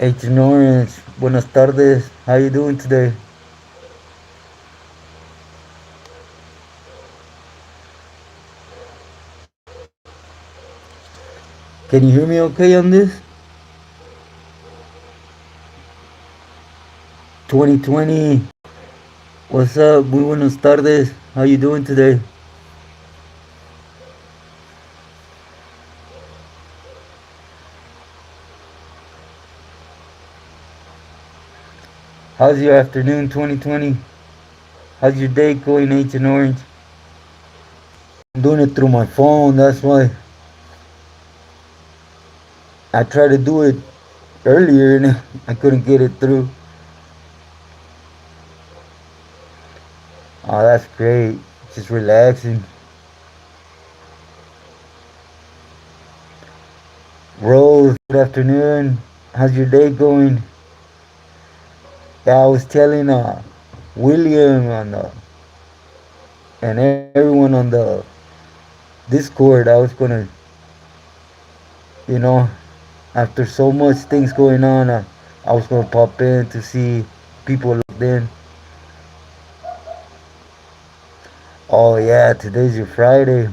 Agent Orange, buenas tardes. How you doing today? Can you hear me okay on this? 2020. What's up? Muy buenas tardes. How you doing today? How's your afternoon, 2020? How's your day going, Agent Orange? I'm doing it through my phone. That's why I tried to do it earlier and I couldn't get it through. Oh, that's great. Just relaxing. Rose, good afternoon. How's your day going? Yeah, I was telling William and everyone on the Discord I was gonna, you know, after so much things going on, I was gonna pop in to see people logged in. Oh yeah, today's your Friday.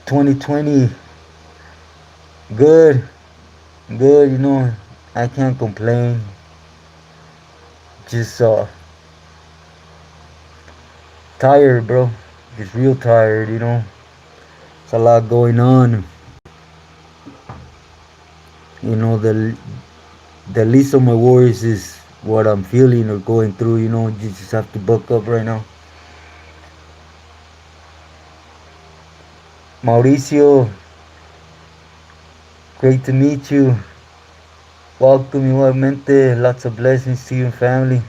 2020, good, good. I can't complain. Just tired, bro. Just real tired. It's a lot going on. The least of my worries is what I'm feeling or going through. You just have to buck up right now. Mauricio, great to meet you. Welcome igualmente. Lots of blessings to you and family.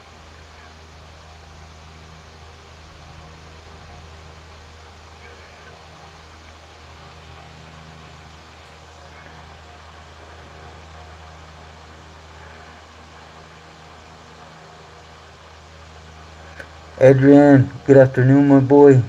Adrian, good afternoon, my boy.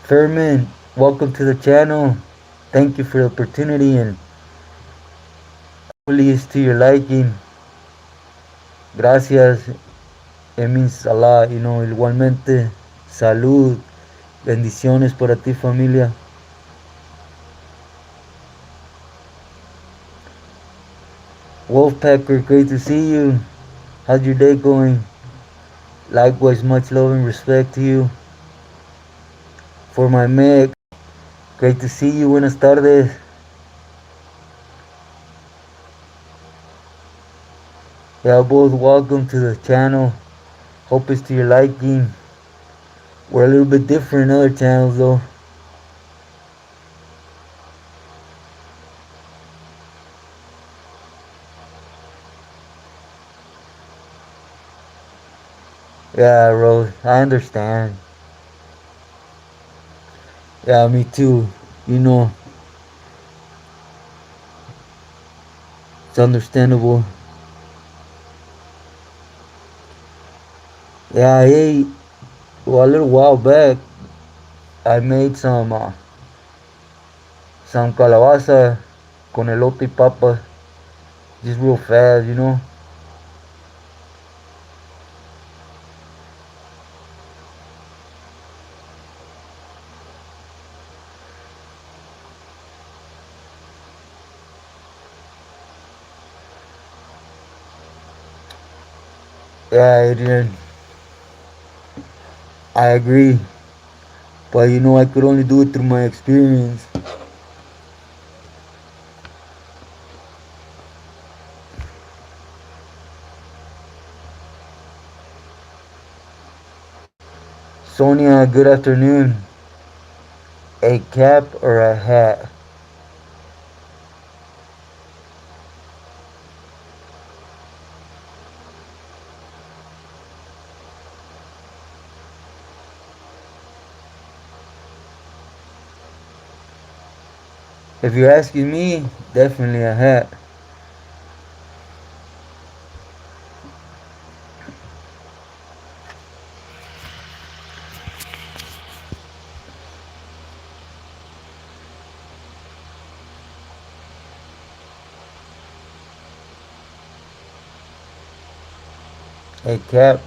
Thurman, welcome to the channel. Thank you for the opportunity and hopefully it's to your liking. Gracias. It means a lot, igualmente. Salud. Bendiciones para ti, familia. Wolfpacker, great to see you. How's your day going? Likewise, much love and respect to you. For my Meg, great to see you. Buenas tardes. Yeah, both welcome to the channel. Hope it's to your liking. We're a little bit different in other channels though. Yeah, Rose, I understand. Yeah, me too. You know, it's understandable. Yeah, hey, well, a little while back, I made some calabaza con elote y papa, just real fast. Yeah, Adrian, I agree. But I could only do it through my experience. Sonia, good afternoon. A cap or a hat? If you're asking me, definitely a hat. Hey, Cap.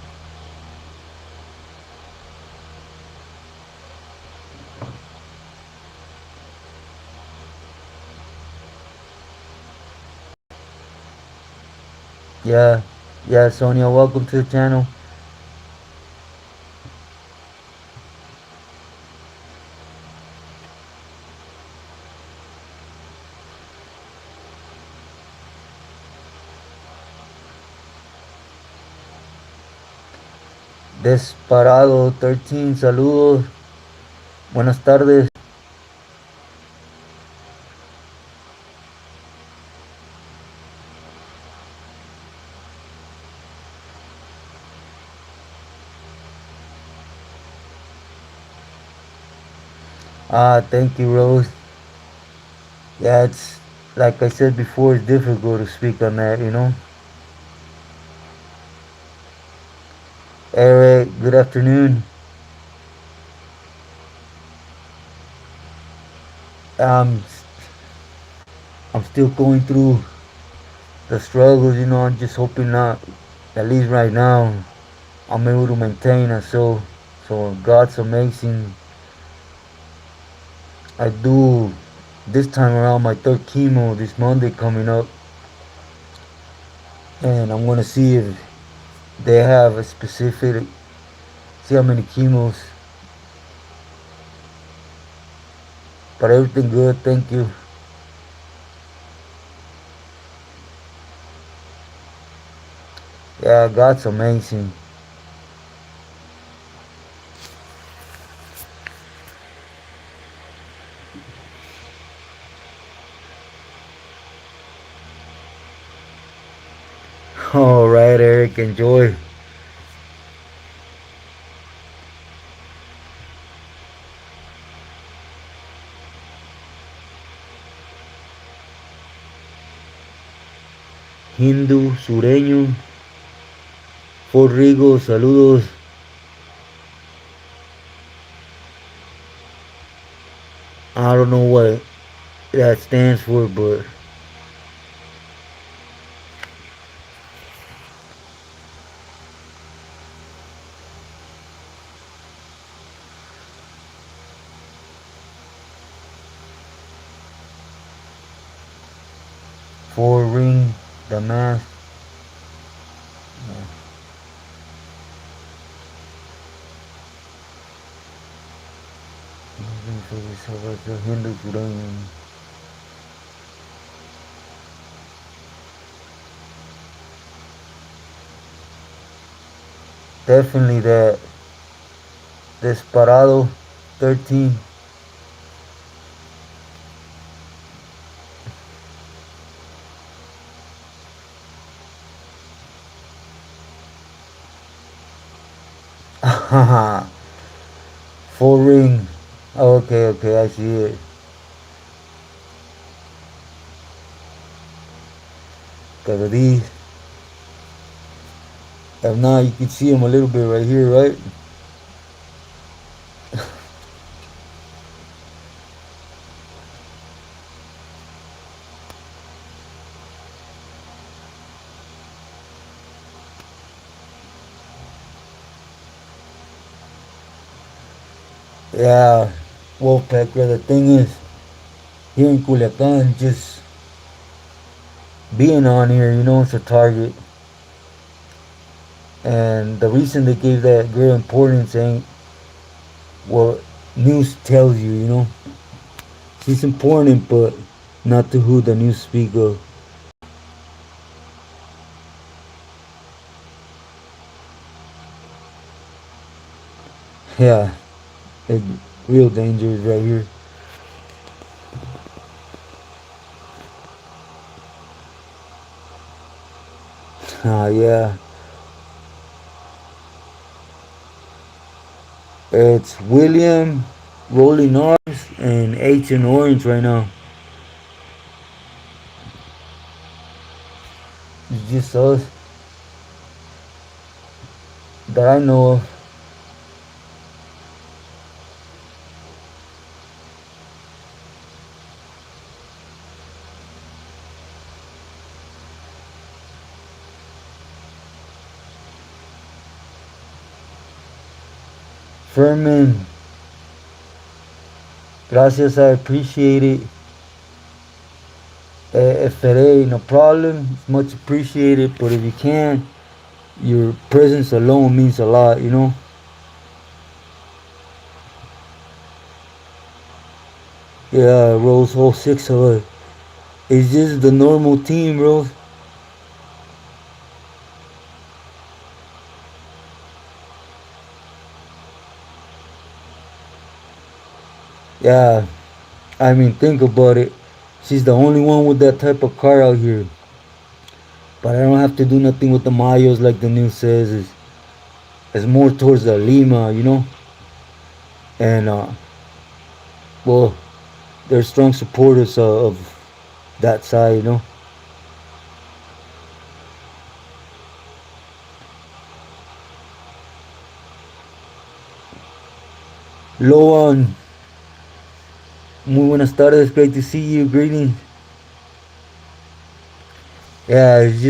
Yeah, yeah, Sonia, welcome to the channel. Desparado 13, saludos. Buenas tardes. Thank you, Rose. Yeah, it's like I said before, it's difficult to speak on that. Eric, good afternoon. Um, I'm still going through the struggles. I'm just hoping not, at least right now, I'm able to maintain it. So God's amazing. I do this time around my third chemo this Monday coming up, and I'm gonna see if they have a specific, see how many chemos, but everything good, thank you. Yeah, God's amazing. All right, Eric, enjoy. Hindu, sureño, Fort Rico, saludos. I don't know what that stands for, but four ring, the mask. Hindu, sureño. Definitely that Desperado 13. Full ring. Okay, okay, I see it. Cause these, if not, you can see them a little bit right here, right? Yeah, Wolfpack. The thing is, here in Culiacan, just being on here, it's a target. And the reason they gave that great importance ain't what news tells you. It's important, but not to who the news speak of. Yeah, it, real danger is right here. Yeah. It's William, Rolling R's, and H and Orange right now. It's just us that I know of. Furman, gracias, I appreciate it. If it ain't a problem, it's much appreciated. But if you can, your presence alone means a lot, you know. Yeah, Rose, all six of us. It's just the normal team, Rose. Yeah, I mean, think about it. She's the only one with that type of car out here. But I don't have to do nothing with the Mayos like the news says. It's more towards the Lima, you know. And well, they're strong supporters of that side, you know. Loan, muy buenas tardes. Great to see you. Greetings. Yeah, it's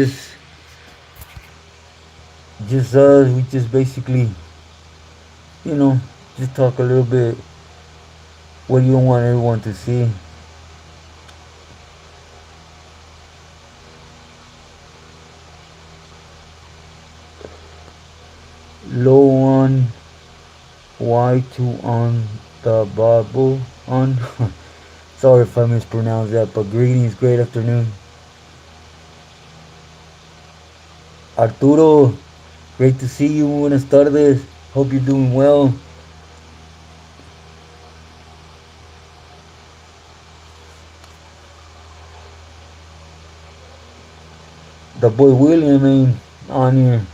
just us. We just basically, you know, just talk a little bit. What you don't want everyone to see. Low on Y2 on the bubble on. Sorry if I mispronounced that, but greetings, great afternoon. Arturo, great to see you. Buenas tardes. Hope you're doing well. The boy William ain't on here.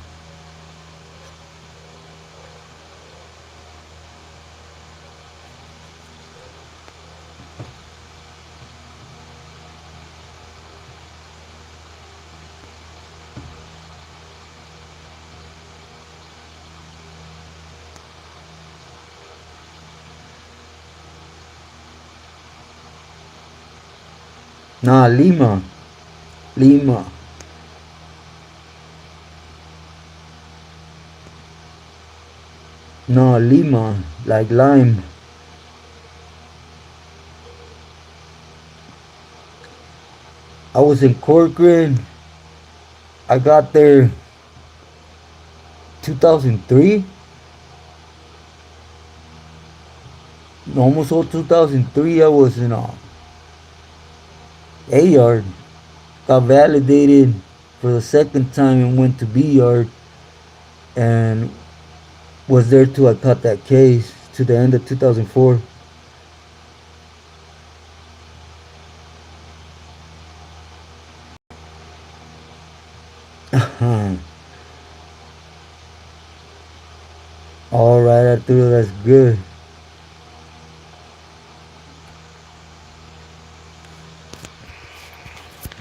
Nah, Lima. Lima. No, Lima. Like lime. I was in Corcoran. I got there 2003. Almost all 2003. I was in A yard. Got validated for the second time and went to B yard and was there till I caught that case to the end of 2004. All right, Arturo, that's good.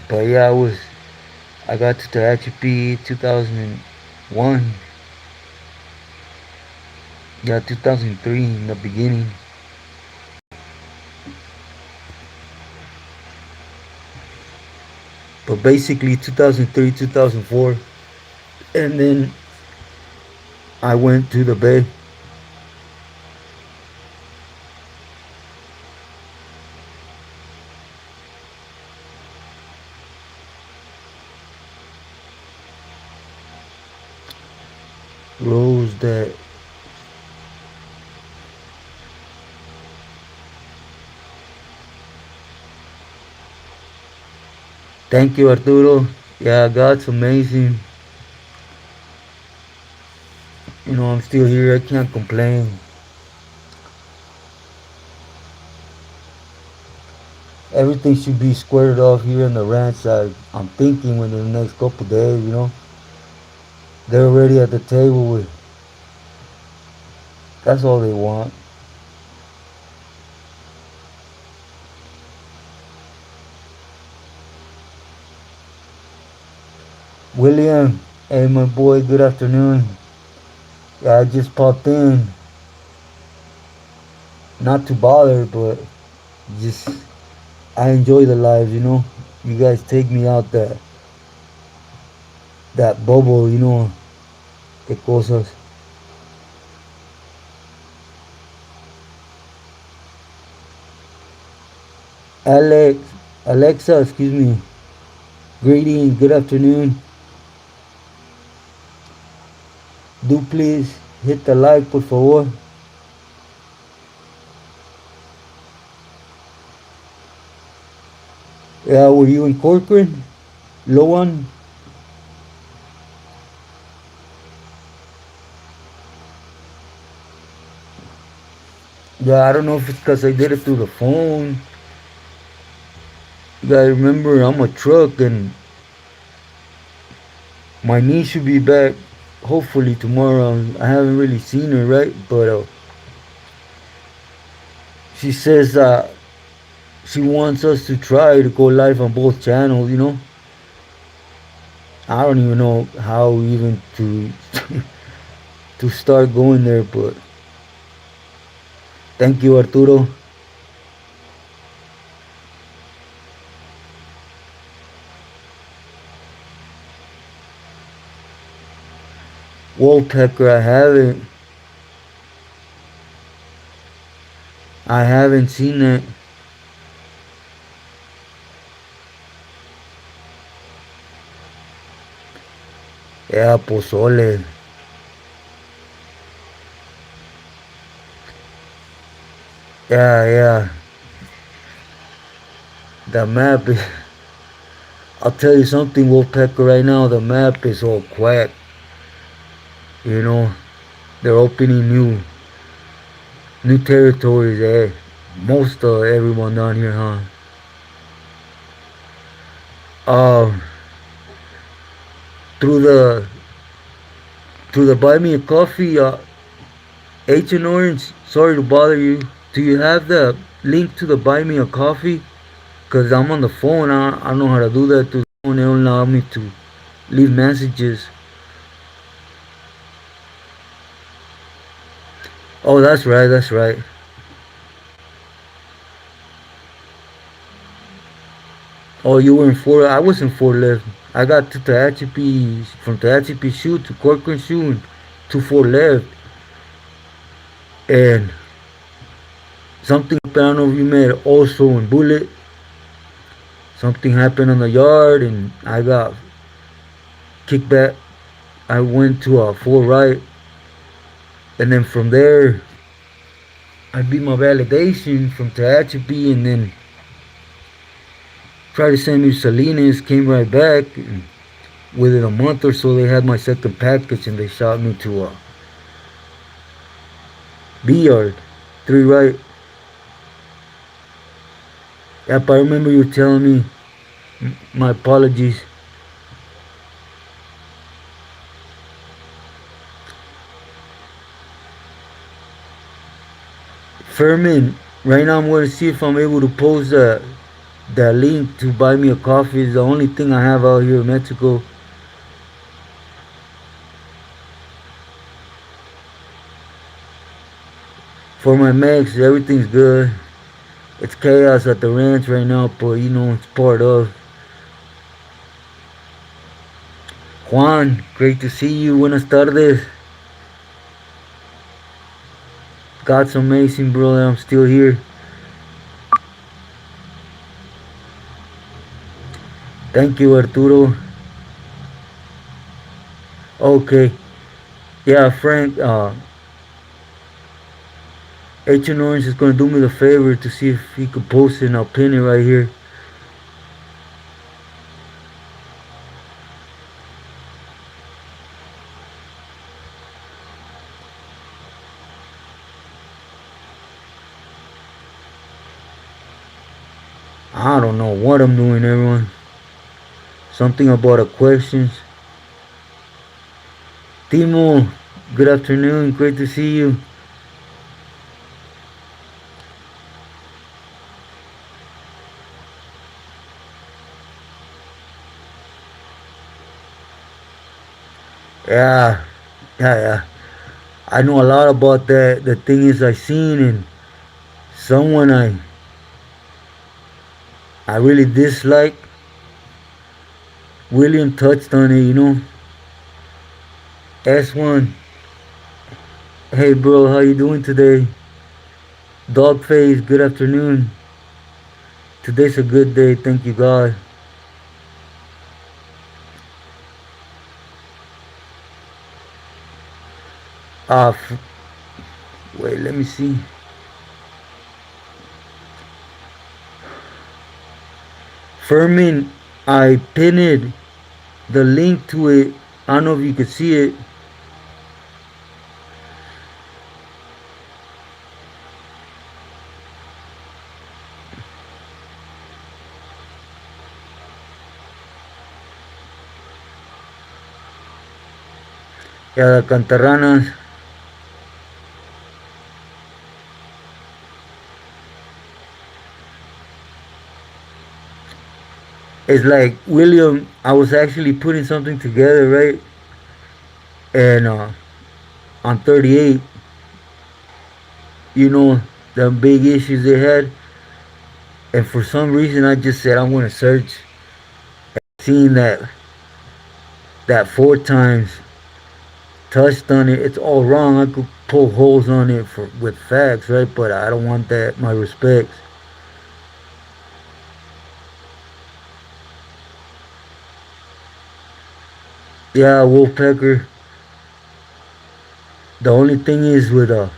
But yeah, I got to Tehachapi 2001. Yeah, 2003 in the beginning. But basically 2003, 2004. And then I went to the Bay. Rose that. Thank you, Arturo. Yeah, God's amazing. You know, I'm still here. I can't complain. Everything should be squared off here on the ranch. I'm thinking within the next couple days, you know. They're already at the table with. That's all they want. William, hey my boy, good afternoon. Yeah, I just popped in. Not to bother, but just I enjoy the lives, you know. You guys take me out that bubble, you know, que cosas. Alex, Alexa, excuse me. Greetings, good afternoon. Do please hit the like, por favor. Yeah, were you in Corcoran? Lowan? Yeah, I don't know if it's because I did it through the phone. You gotta remember, I'm a truck and my niece should be back hopefully tomorrow. I haven't really seen her, right? But she says she wants us to try to go live on both channels, you know? I don't even know how even to to start going there, but thank you, Arturo. Woodpecker, I haven't seen it. Yeah, pozole. Yeah, yeah. The map is. I'll tell you something, Woodpecker. Right now, the map is all quiet. You know, they're opening new territories. Most of everyone down here, huh? Um, through the buy me a coffee, H and Orange. Sorry to bother you. Do you have the link to the buy me a coffee? Cause I'm on the phone. I don't know how to do that through the phone. They don't allow me to leave messages. Oh, that's right. That's right. Oh, you were in Fort. I was in Fort Left. I got to Tehachapi from Tehachapi shoot to Corcoran shoot to Fort Left, and something happened. I don't know if you met also in Bullet. Something happened on the yard, and I got kicked back. I went to a Fort Right, and then from there I beat my validation from Tehachapi, and then tried to send me to Salinas. Came right back. And within a month or so, they had my second package, and they shot me to a B yard, 3 right. Yep, I remember you telling me. My apologies. Furman, right now I'm going to see if I'm able to post that link to buy me a coffee. It's the only thing I have out here in Mexico. For my Mex, everything's good. It's chaos at the ranch right now, but you know, it's part of. Juan, great to see you. Buenas tardes. God's amazing, brother. I'm still here. Thank you, Arturo. Okay. Yeah, Frank, H and Orange is going to do me the favor to see if he could post it, and I'll pin it right here. I don't know what I'm doing, everyone. Something about a questions. Timo, good afternoon. Great to see you. Yeah, yeah. I know a lot about that. The thing is, I seen and someone I really dislike. William touched on it, you know. S1, hey bro, how you doing today? Dogface, good afternoon. Today's a good day. Thank you, God. Ah, wait, let me see. Furman, I pinned the link to it. I don't know if you could see it. Yeah, the Cantarranas. It's like William. I was actually putting something together, right? And on 38, you know, the big issues they had. And for some reason, I just said I'm gonna search. Seeing that four times touched on it, it's all wrong. I could pull holes on it for with facts, right? But I don't want that. My respects. Yeah, Wolfpacker. The only thing is with I'll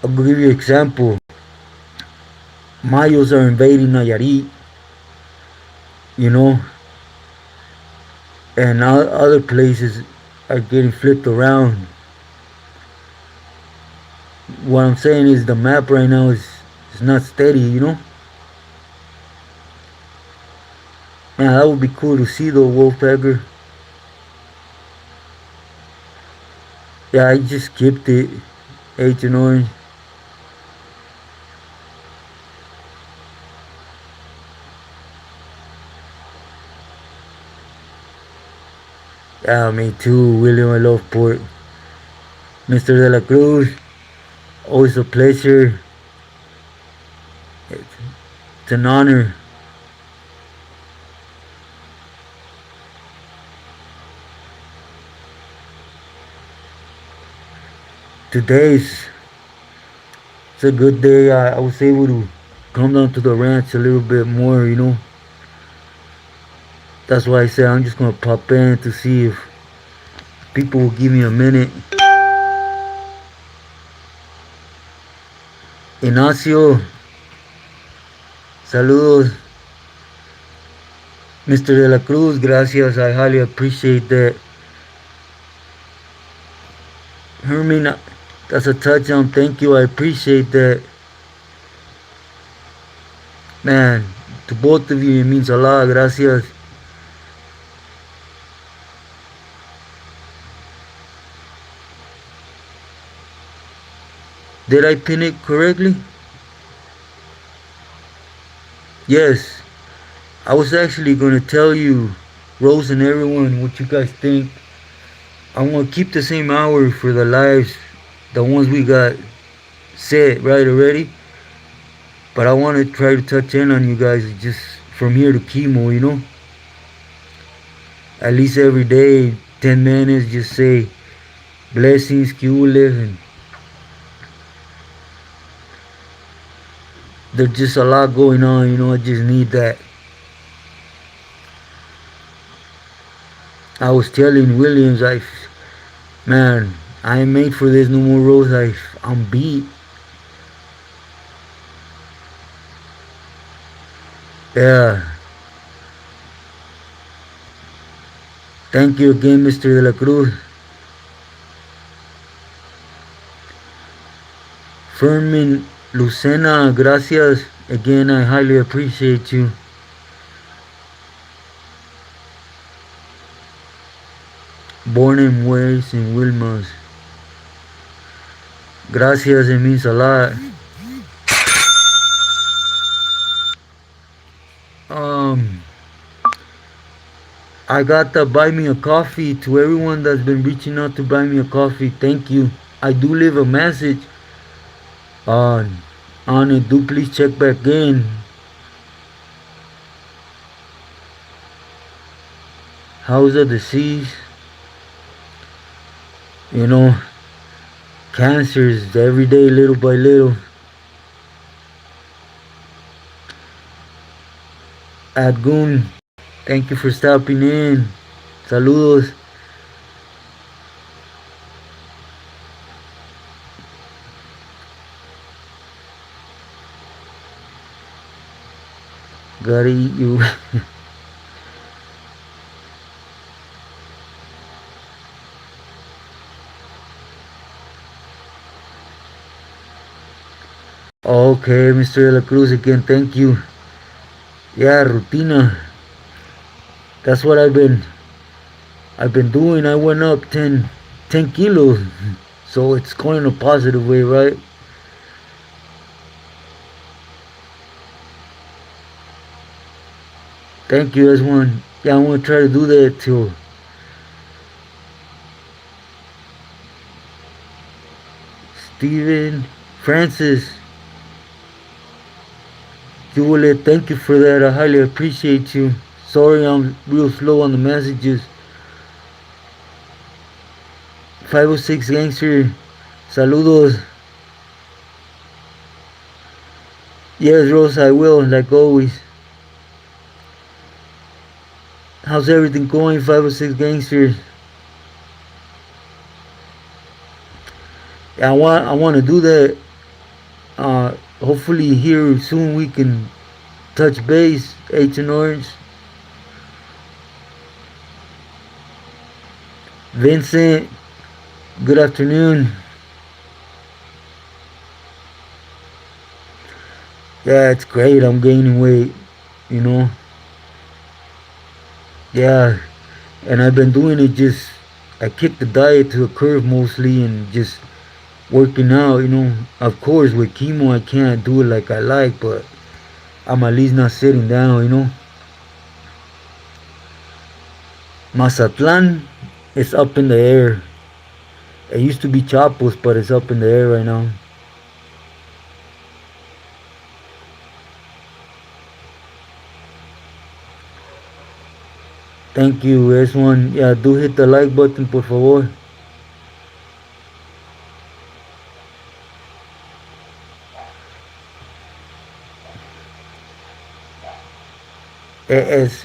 give you an example. Mayos are invading Nayarit, you know, and other places are getting flipped around. What I'm saying is the map right now is not steady, you know. Man, that would be cool to see though, Wolfpacker. Yeah, I just skipped it. Agent Orange. Yeah, me too, William. I love Port. Mr. De La Cruz, always a pleasure. It's an honor. Today's it's a good day. I was able to come down to the ranch a little bit more, you know. That's why I said I'm just gonna pop in to see if people will give me a minute. Ignacio, saludos. Mr. De La Cruz, gracias. I highly appreciate that. Herman, that's a touchdown. Thank you. I appreciate that. Man, to both of you, it means a lot. Gracias. Did I pin it correctly? Yes. I was actually going to tell you, Rose and everyone, what you guys think. I want to keep the same hour for the lives, the ones we got set right already. But I want to try to touch in on you guys just from here to chemo, you know? At least every day, 10 minutes, just say blessings, Q-Live, and there's just a lot going on, you know? I just need that. I was telling Williams, man, I ain't made for this no more, Rose. I'm beat. Yeah. Thank you again, Mr. De La Cruz. Fermin Lucena, gracias. Again, I highly appreciate you. Born and raised in Wilmas. Gracias, it means a lot. Um, I got the buy me a coffee to everyone that's been reaching out to buy me a coffee. Thank you. I do leave a message on it. Do please check back in. How's the disease? You know, cancers every day, little by little. Adgun, thank you for stopping in. Saludos. Gotta eat you. Okay, Mr. De La Cruz again, thank you. Yeah, rutina. That's what I've been doing. I went up 10 kilos. So it's going in a positive way, right? Thank you, S1. Yeah, I'm gonna try to do that too. Steven, Francis, Juliet, thank you for that. I highly appreciate you. Sorry I'm real slow on the messages. 506 Gangster, saludos. Yes, Rosa, I will, like always. How's everything going, 506 Gangster? Yeah, I want to do that. Hopefully here soon we can touch base. H and Orange. Vincent, good afternoon. Yeah, it's great. I'm gaining weight, you know. Yeah, and I've been doing it just, I kick the diet to the curve mostly and just working out, you know. Of course, with chemo, I can't do it like I like, but I'm at least not sitting down, you know. Mazatlan is up in the air. It used to be Chapos, but it's up in the air right now. Thank you, S1. Yeah, do hit the like button, por favor. It,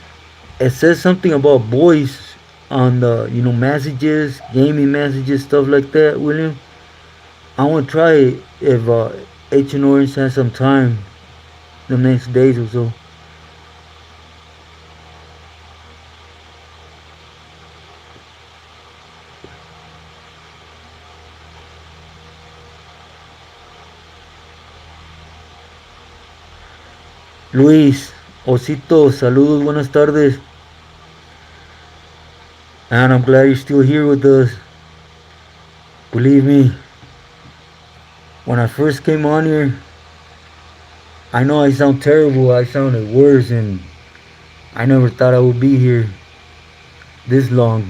it says something about boys on the, messages, gaming messages, stuff like that, William. I want to try it if H and Orange has some time the next days or so. Luis, Osito, saludos, buenas tardes. And I'm glad you're still here with us. Believe me, when I first came on here, I know I sound terrible. I sounded worse, and I never thought I would be here this long.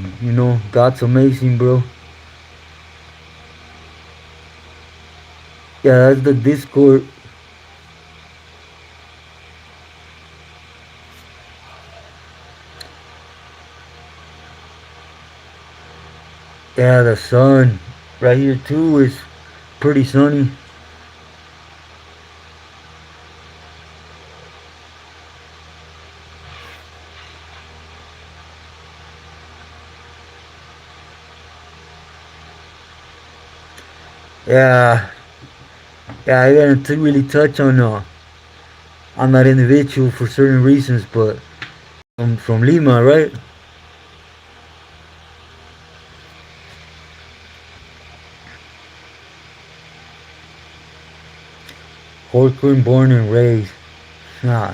God's amazing, bro. Yeah, that's the Discord. Yeah, the sun right here too is pretty sunny. Yeah, I didn't really touch on that individual for certain reasons, but from Lima, right? Horcoon born and raised. Nah.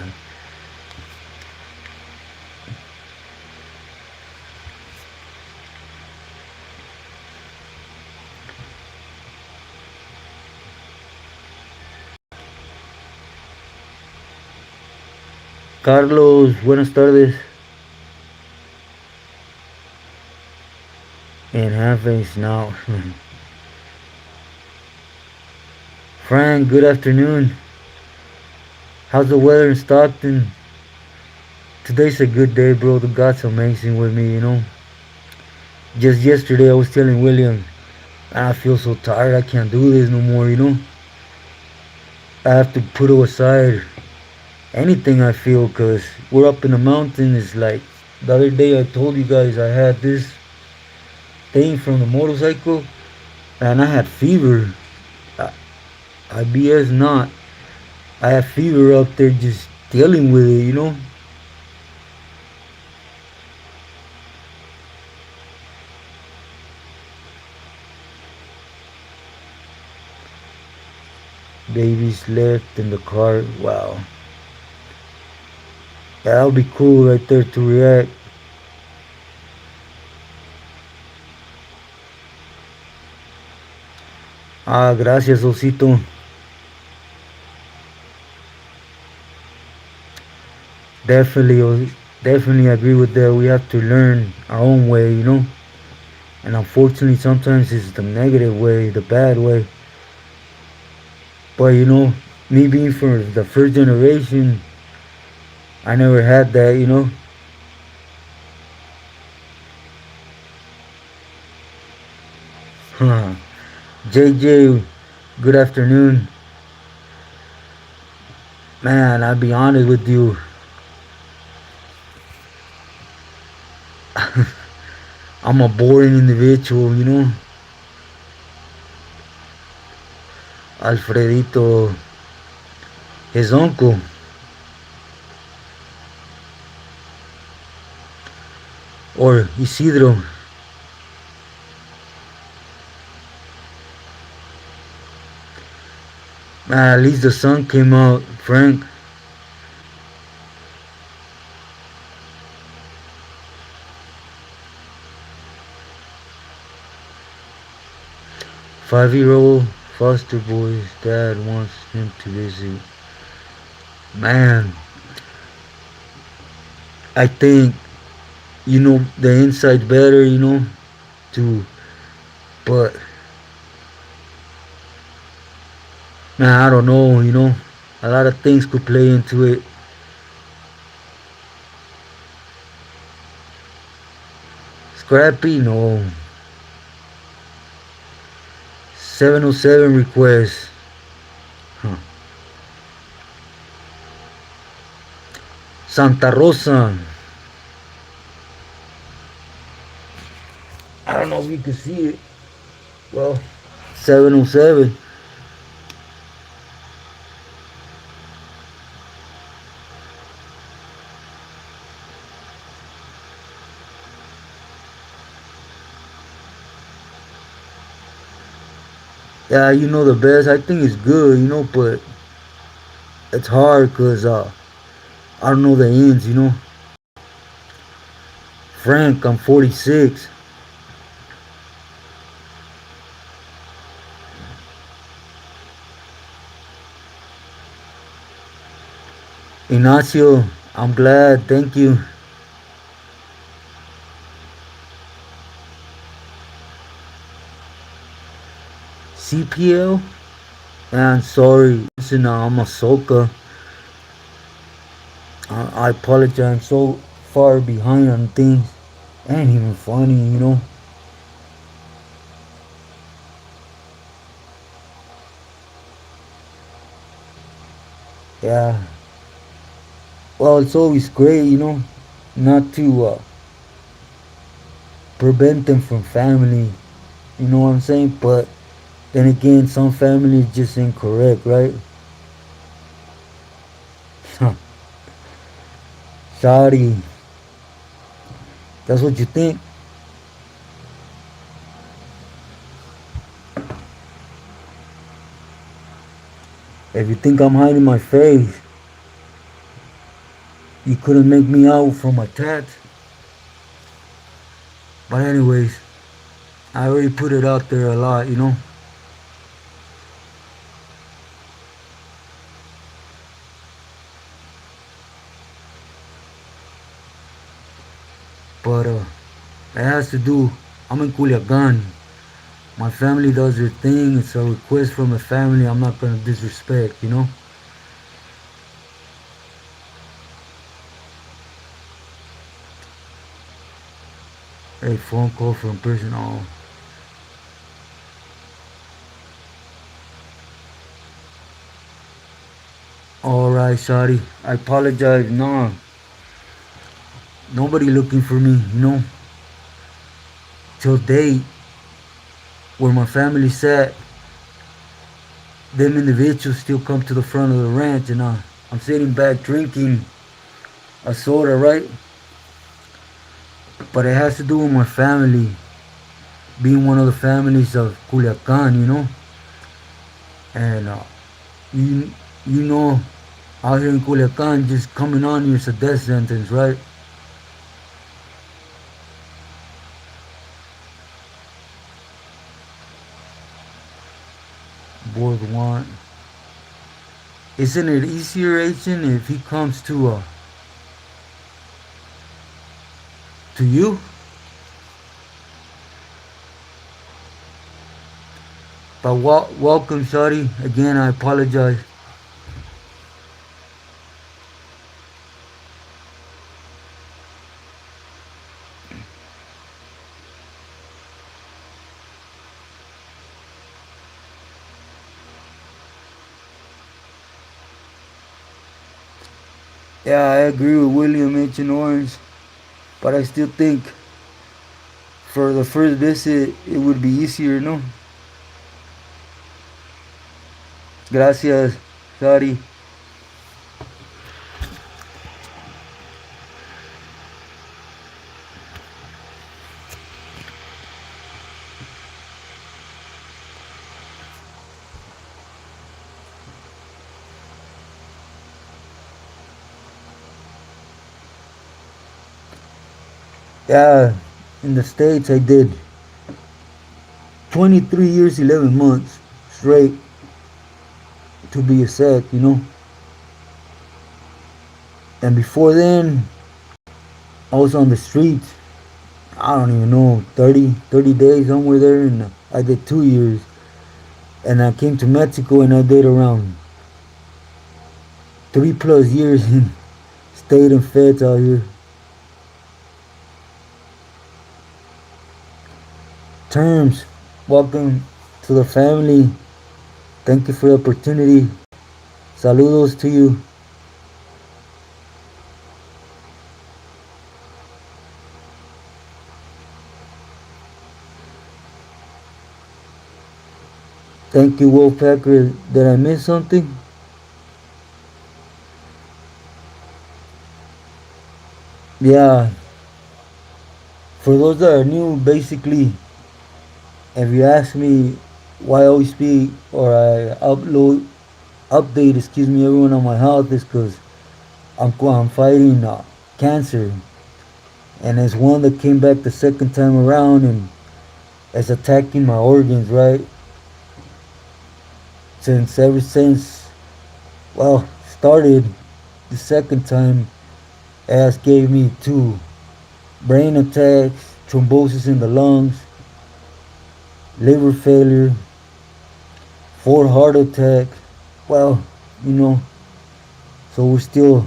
Carlos, buenas tardes. And half-face now. Frank, good afternoon. How's the weather in Stockton? Today's a good day, bro. The God's amazing with me. Just yesterday I was telling William, I feel so tired. I can't do this no more. I have to put it aside anything I feel, because we're up in the mountains. Like the other day I told you guys I had this thing from the motorcycle and I had fever. I, I BS not. I had fever up there just dealing with it, you know? Babies left in the car. Wow. That'll be cool right there to react. Ah, gracias, Osito. Definitely, definitely agree with that. We have to learn our own way, you know? And unfortunately, sometimes it's the negative way, the bad way. But you know, me being from the first generation, I never had that, you know? JJ, good afternoon. Man, I'll be honest with you. I'm a boring individual, you know? Alfredito, his uncle, or Isidro. Man, at least the sun came out, Frank. Five-year-old foster boy's dad wants him to visit. Man, I think you know the inside better, you know, to but man, I don't know, you know. A lot of things could play into it. Scrappy, no. 707 request. Huh. Santa Rosa. I don't know if you can see it. Well, 707. Yeah, you know the best. I think it's good, you know, but it's hard because I don't know the ends, you know. Frank, I'm 46. Ignacio, I'm glad. Thank you. CPL? Man, sorry. Listen, I'm a soca. I apologize. I'm so far behind on things. Ain't even funny, you know. Yeah. Well, it's always great, you know, not to prevent them from family. You know what I'm saying? But then again, some families just incorrect, right? Sorry. That's what you think? If you think I'm hiding my face, you couldn't make me out from my tats. But anyways, I already put it out there a lot, you know. But it has to do. I'm in Culiacan. My family does their thing. It's a request from a family. I'm not gonna disrespect, you know. A phone call from person. Oh, all right. Alright, sorry. I apologize. No, nobody looking for me, Till date, where my family sat, them individuals still come to the front of the ranch, and I'm sitting back drinking a soda, right? But it has to do with my family, being one of the families of Culiacan. And you you know, out here in Culiacan, just coming on here is a death sentence, right? Board one. Isn't it easier, Agent, if he comes to you? But welcome, Shorty. Again, I apologize. Yeah, I agree with William H. and Orange, but I still think for the first visit it would be easier, no? Gracias, Shorty. Yeah, in the States I did 23 years, 11 months straight, to be exact. And before then, I was on the streets. I don't even know, 30 days, somewhere there, and I did 2 years. And I came to Mexico and I did around 3+ years and stayed in feds out here. Terms, welcome to the family. Thank you for the opportunity. Saludos to you. Thank you, Wolfpacker. Did I miss something? Yeah, for those that are new, basically, if you ask me why I always speak or I update, everyone on my health, is because I'm fighting cancer, and it's one that came back the second time around and it's attacking my organs, right? Ever since, well, started the second time, it gave me two brain attacks, thrombosis in the lungs, liver failure, four heart attacks. Well, you know, so we're still,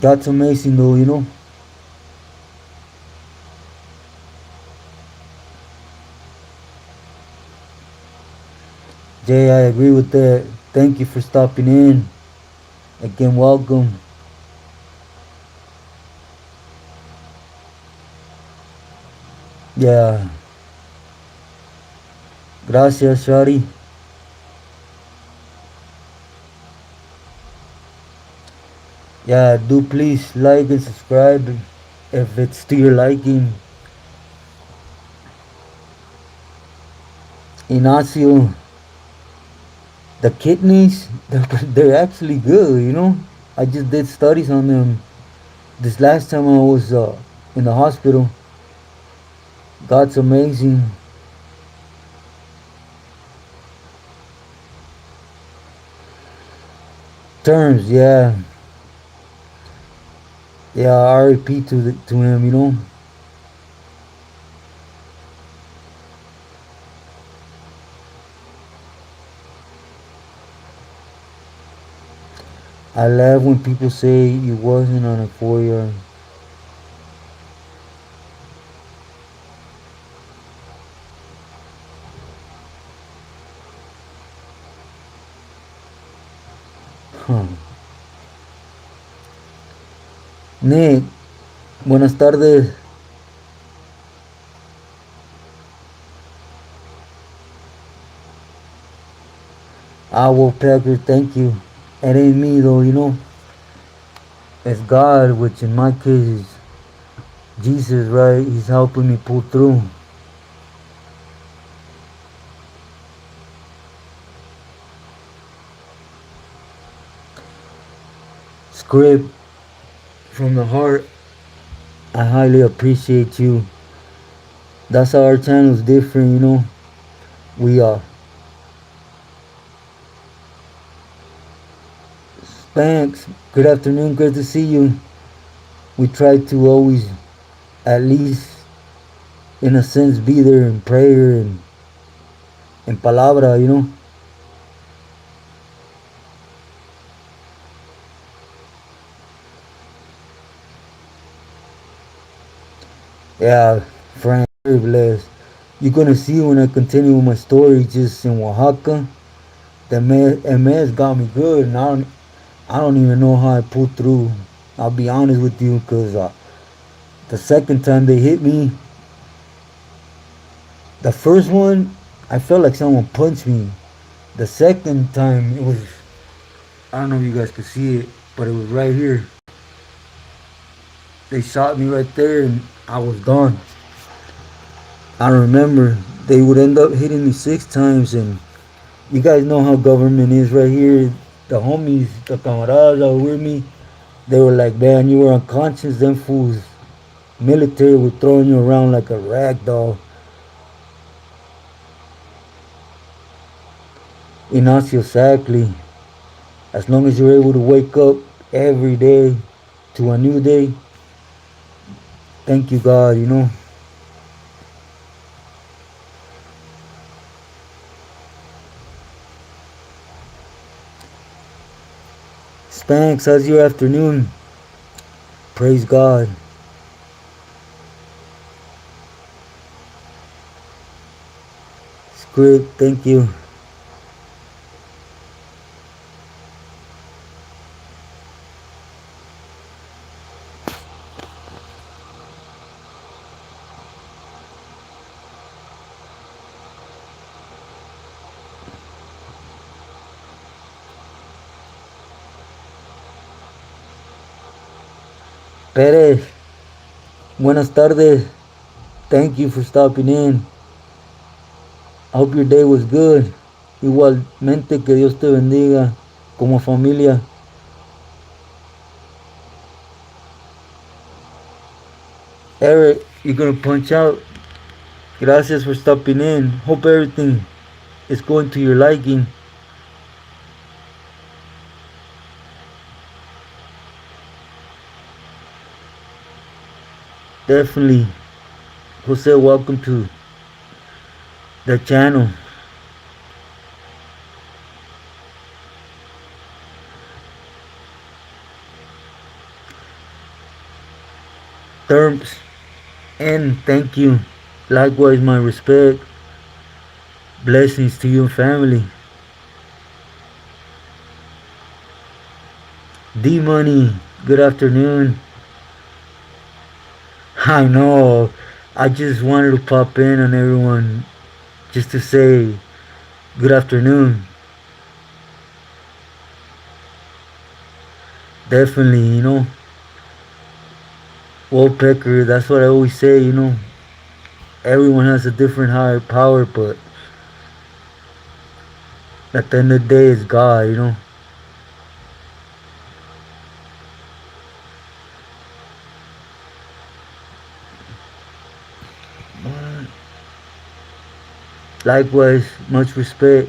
God's amazing though. Jay, I agree with that. Thank you for stopping in. Again, welcome. Yeah. Gracias, Shari. Yeah, do please like and subscribe if it's to your liking. Ignacio, the kidneys, they're actually good. I just did studies on them this last time I was in the hospital. God's amazing. Terms, yeah. Yeah, RIP to him. I love when people say you wasn't on a 4 year. Huh. Nick, buenas tardes. Well, Packer, thank you. It ain't me though, It's God, which in my case is Jesus, right? He's helping me pull through. Script from the heart. I highly appreciate you. That's how our channel's different, We Spanx, good afternoon, good to see you. We try to always, at least in a sense, be there in prayer and in palabra. Yeah, Frank, very blessed. You're gonna see when I continue with my story just in Oaxaca. The MS got me good, and I don't even know how I pulled through. I'll be honest with you, cause the second time they hit me, the first one, I felt like someone punched me. The second time, it was, I don't know if you guys could see it, but it was right here. They shot me right there, and I was done. I remember they would end up hitting me 6 times, and you guys know how government is right here. The homies, the camaradas that were with me, they were like, man, you were unconscious. Them fools, military, were throwing you around like a rag doll. Ignacio, exactly. As long as you're able to wake up every day to a new day, thank you, God. Spanx, how's your afternoon? Praise God. Script, thank you. Pérez, buenas tardes. Thank you for stopping in. I hope your day was good. Igualmente, que Dios te bendiga como familia. Eric, you're gonna punch out. Gracias for stopping in. Hope everything is going to your liking. Definitely. Jose, welcome to the channel. Terms and thank you. Likewise, my respect. Blessings to you and family. D Money, good afternoon. I know. I just wanted to pop in on everyone just to say good afternoon. Definitely. Woodpecker, that's what I always say. Everyone has a different higher power, but at the end of the day, it's God. Likewise, much respect.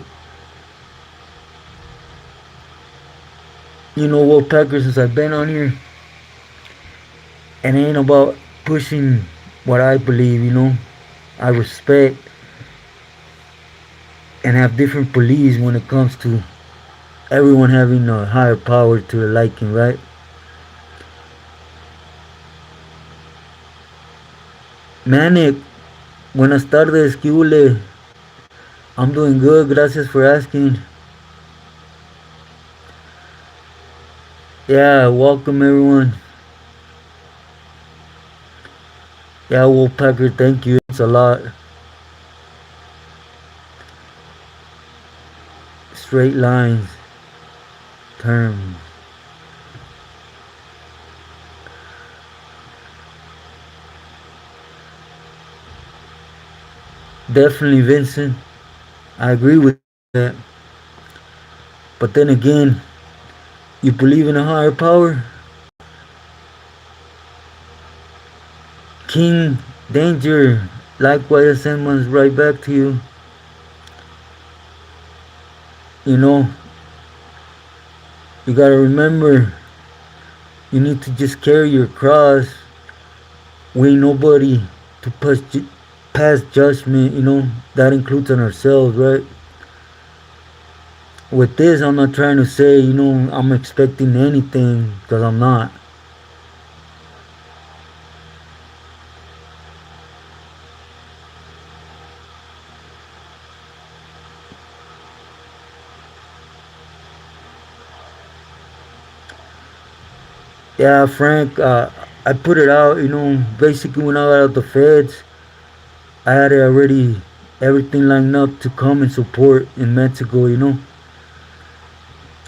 Woodpecker, since I've been on here, and it ain't about pushing what I believe. I respect and have different beliefs when it comes to everyone having a higher power to their liking, right? Manic, buenas tardes, Kiule. I'm doing good, gracias for asking. Yeah, welcome everyone. Yeah, Woolpacker, thank you. It's a lot. Straight lines, terms. Definitely, Vincent. I agree with that. But then again, you believe in a higher power? King, danger. Likewise, I send ones right back to you. You know, you gotta remember, you need to just carry your cross. We ain't nobody to pass judgment, that includes on ourselves, right? With this, I'm not trying to say, I'm expecting anything, because I'm not. Yeah, Frank, I put it out, basically when I got out the feds, I had already everything lined up to come and support in Mexico,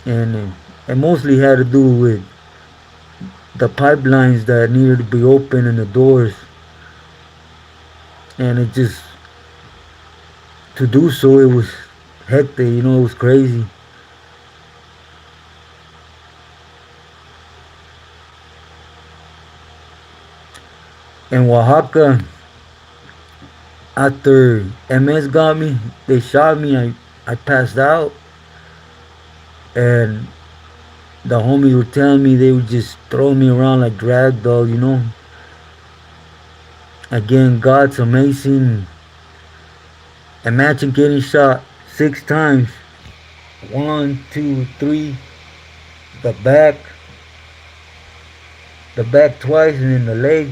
and it mostly had to do with the pipelines that needed to be open and the doors, and it just to do so it was hectic, it was crazy. In Oaxaca, after MS got me, they shot me. I passed out, and the homies were telling me they would just throw me around like drag dog, Again, God's amazing. Imagine getting shot 6 times. One, two, three, the back, twice, and then the leg.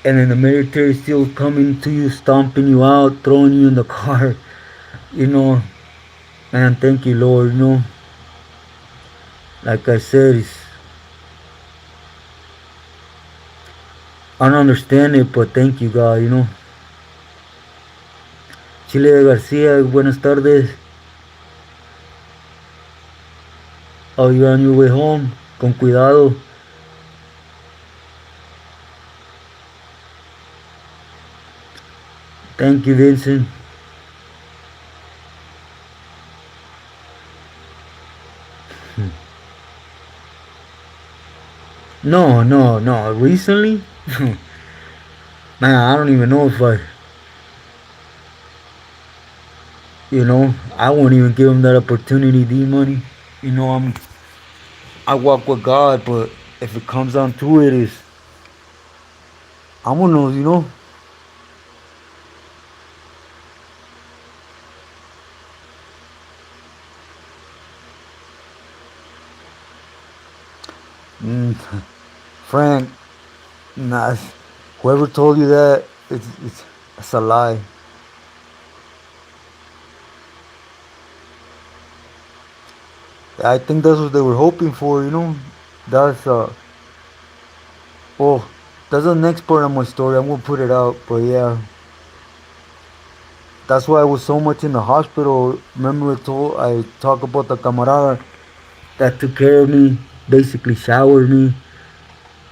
And then the military still coming to you, stomping you out, throwing you in the car. You know, man, thank you, Lord. Like I said, I don't understand it, but thank you, God. Chile de Garcia, buenas tardes. Oh, you're on your way home. Con cuidado. Thank you, Vincent. No, no, no. Recently? Man, I don't even know if I won't even give him that opportunity, D Money. I walk with God, but if it comes down to it, I don't know. Mm, Frank, nah, whoever told you that, it's a lie. I think that's what they were hoping for. That's well, that's the next part of my story. I'm gonna put it out, but yeah, that's why I was so much in the hospital. Remember, I talk about the camarada that took care of me, basically showered me,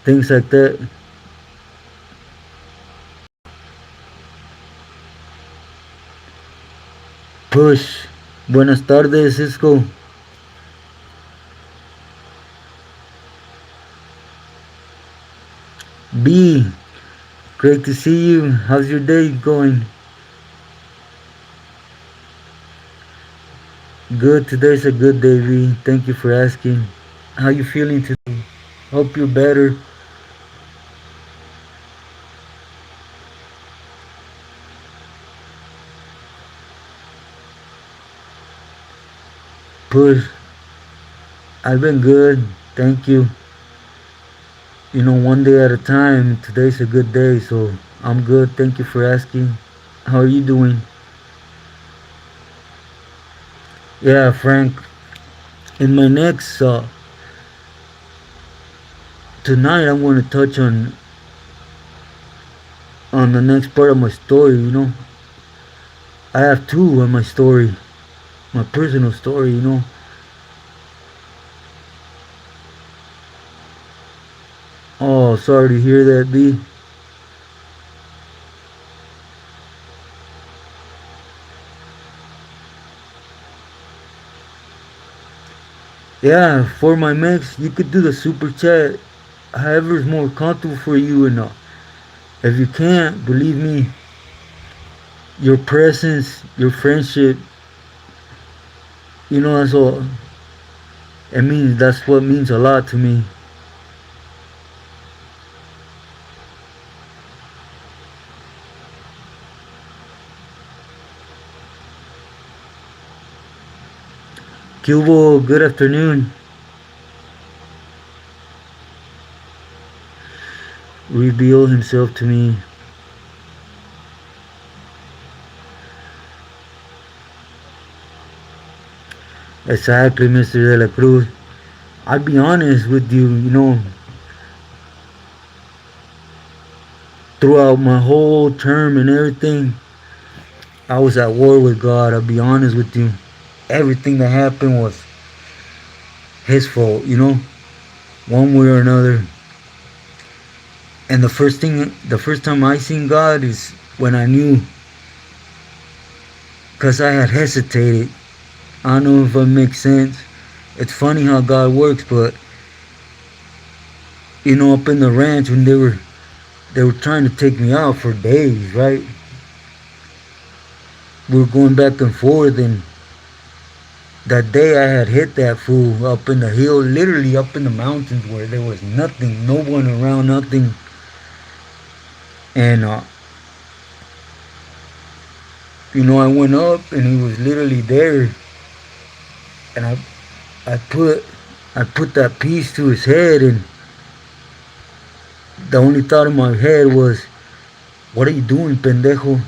things like that. Push. Buenas tardes, Cisco. B. Great to see you. How's your day going? Good. Today's a good day, B. Thank you for asking. How you feeling today? Hope you're better. Push. I've been good. Thank you. One day at a time. Today's a good day, so I'm good. Thank you for asking. How are you doing? Yeah, Frank. In my next tonight I'm going to touch on the next part of my story. I have two on my story, my personal story. Oh, sorry to hear that, B. Yeah, for my mix, you could do the super chat, however is more comfortable for you. And if you can't, believe me, your presence, your friendship, that's all. That's what means a lot to me. Cubo, good afternoon. Reveal himself to me. Exactly, Mr. De La Cruz. I'll be honest with you, throughout my whole term and everything, I was at war with God. I'll be honest with you. Everything that happened was His fault, one way or another. And the first time I seen God is when I knew, because I had hesitated. I don't know if it makes sense. It's funny how God works, but up in the ranch when they were trying to take me out for days, right? We were going back and forth, and that day I had hit that fool up in the hill, literally up in the mountains where there was nothing, no one around, nothing. And I went up and he was literally there, and I put I put that piece to his head, and the only thought in my head was, "What are you doing, pendejo?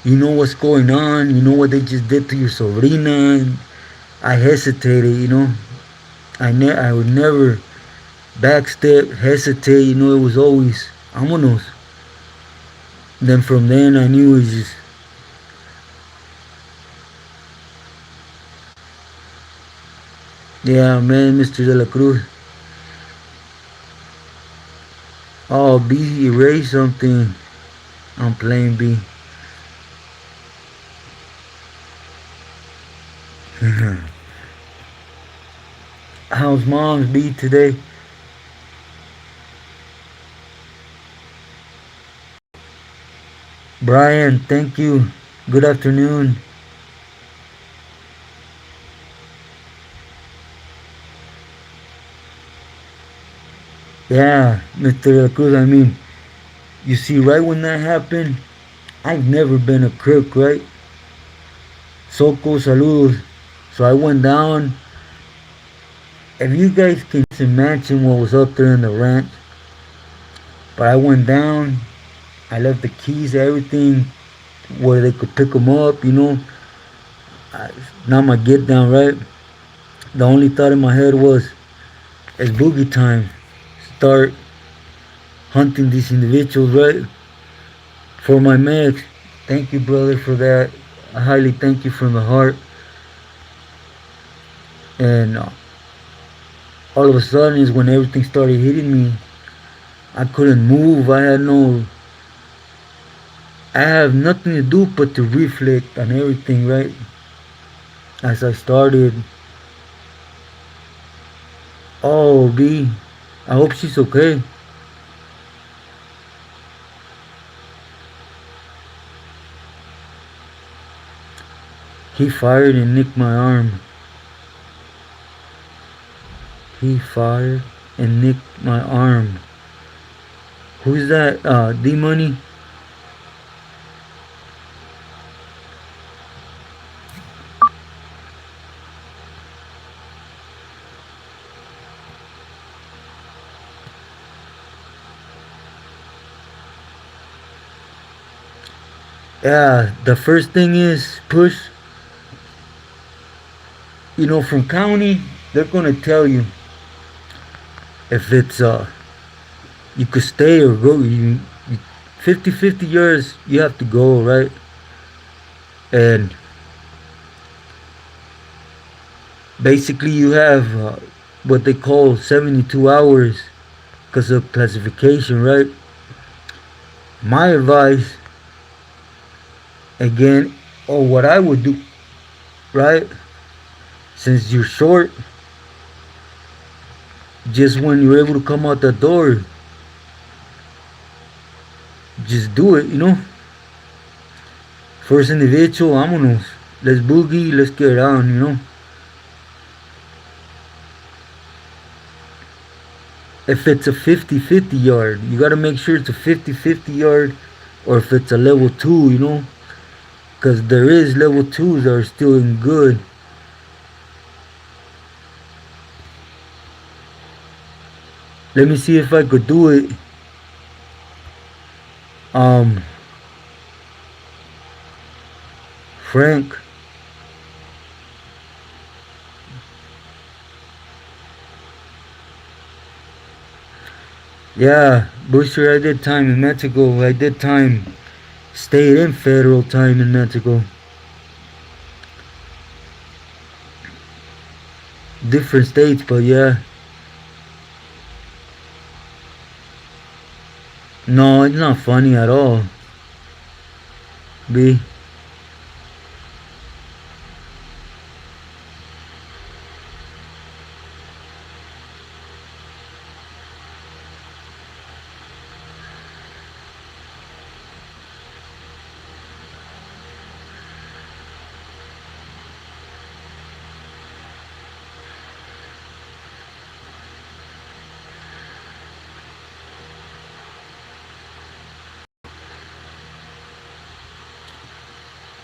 You know what's going on. You know what they just did to your sobrina." And I hesitated. I would never backstep, hesitate. It was always vámonos. Then from then I knew it was just. Yeah, man, Mr. De La Cruz. Oh, B, erase something. I'm playing B. How's mom's B today? Brian, thank you. Good afternoon. Yeah, Mr. De La Cruz, you see, right when that happened, I've never been a crook, right? Soco, saludos. So I went down. If you guys can imagine what was up there in the ranch, but I went down. I left the keys, everything, where they could pick them up, Not my get down, right? The only thought in my head was, it's boogie time. Start hunting these individuals, right? For my mix, thank you, brother, for that. I highly thank you from the heart. And all of a sudden is when everything started hitting me. I couldn't move. I have nothing to do but to reflect on everything, right? As I started. Oh, B, I hope she's okay. He fired and nicked my arm. He fired and nicked my arm. Who's that? D-Money? Yeah, the first thing is push. From county, they're going to tell you, if it's you could stay or go. 50-50 years you have to go, right? And basically you have what they call 72 hours because of classification, right? My advice, again, or what I would do, right? Since you're short, just when you're able to come out the door, just do it, First individual, vámonos. Let's boogie, let's get on. If it's a 50-50 yard, you got to make sure it's a 50-50 yard, or if it's a level 2, because there is level 2s that are still in good. Let me see if I could do it. Frank. Yeah, Booster, I did time in Mexico. I did time, state and federal time in Mexico. Different states, but yeah. No, it's not funny at all. B.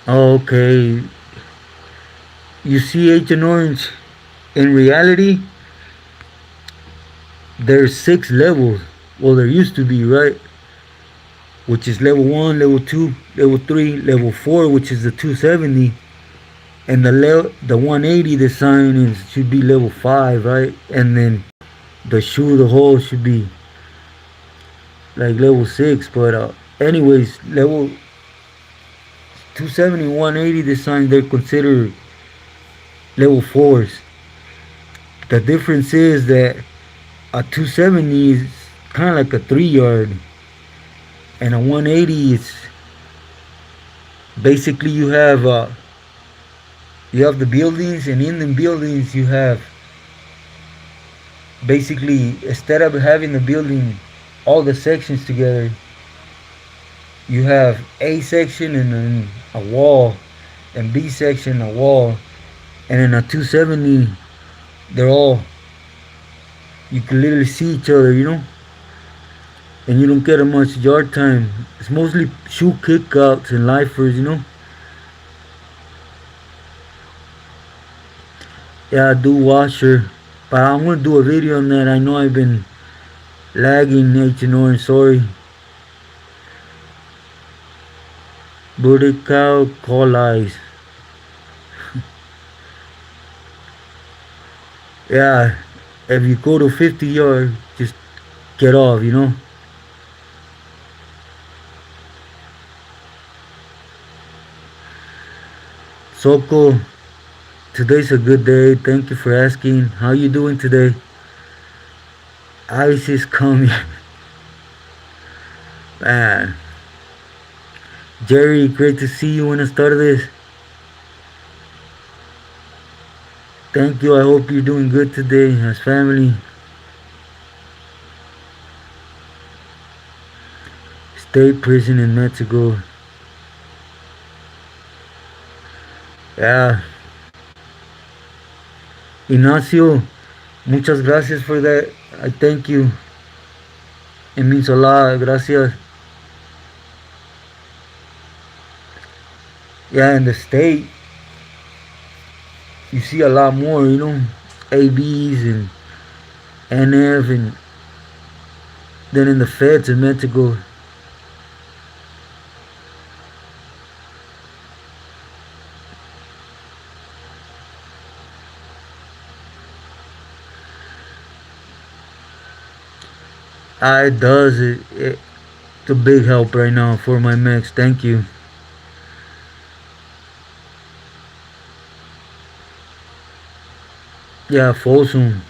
Okay. You see Agent Orange, in reality, there's 6 levels. Well, there used to be, right? Which is level 1, level 2, level 3, level 4, which is the 270. And the 180 design should be level 5, right? And then the shoe, the hole should be like level 6. But anyways, level 270, 180 designs, they're considered level 4s. The difference is that a 270 is kind of like a 3 yard, and a 180 is basically you have the buildings, and in the buildings you have basically, instead of having the building all the sections together, you have A section and then a wall, and B section, a wall, and in a 270 they're all, you can literally see each other, and you don't get a much yard time. It's mostly shoe kickouts and lifers. Yeah, I do washer, but I'm gonna do a video on that. I know I've been lagging, H&R, sorry. Booty cow, call eyes. Yeah, if you go to 50 yards, just get off. Soko, today's a good day. Thank you for asking. How you doing today? Ice is coming. Man. Jerry, great to see you. Buenas tardes. Thank you. I hope you're doing good today as family. State prison in Mexico. Yeah. Ignacio, muchas gracias for that. I thank you. It means a lot. Gracias. Yeah, in the state, you see a lot more, ABs and NF, and then in the feds in Mexico. It does. It's a big help right now for my mix. Thank you. Yeah, Folsom.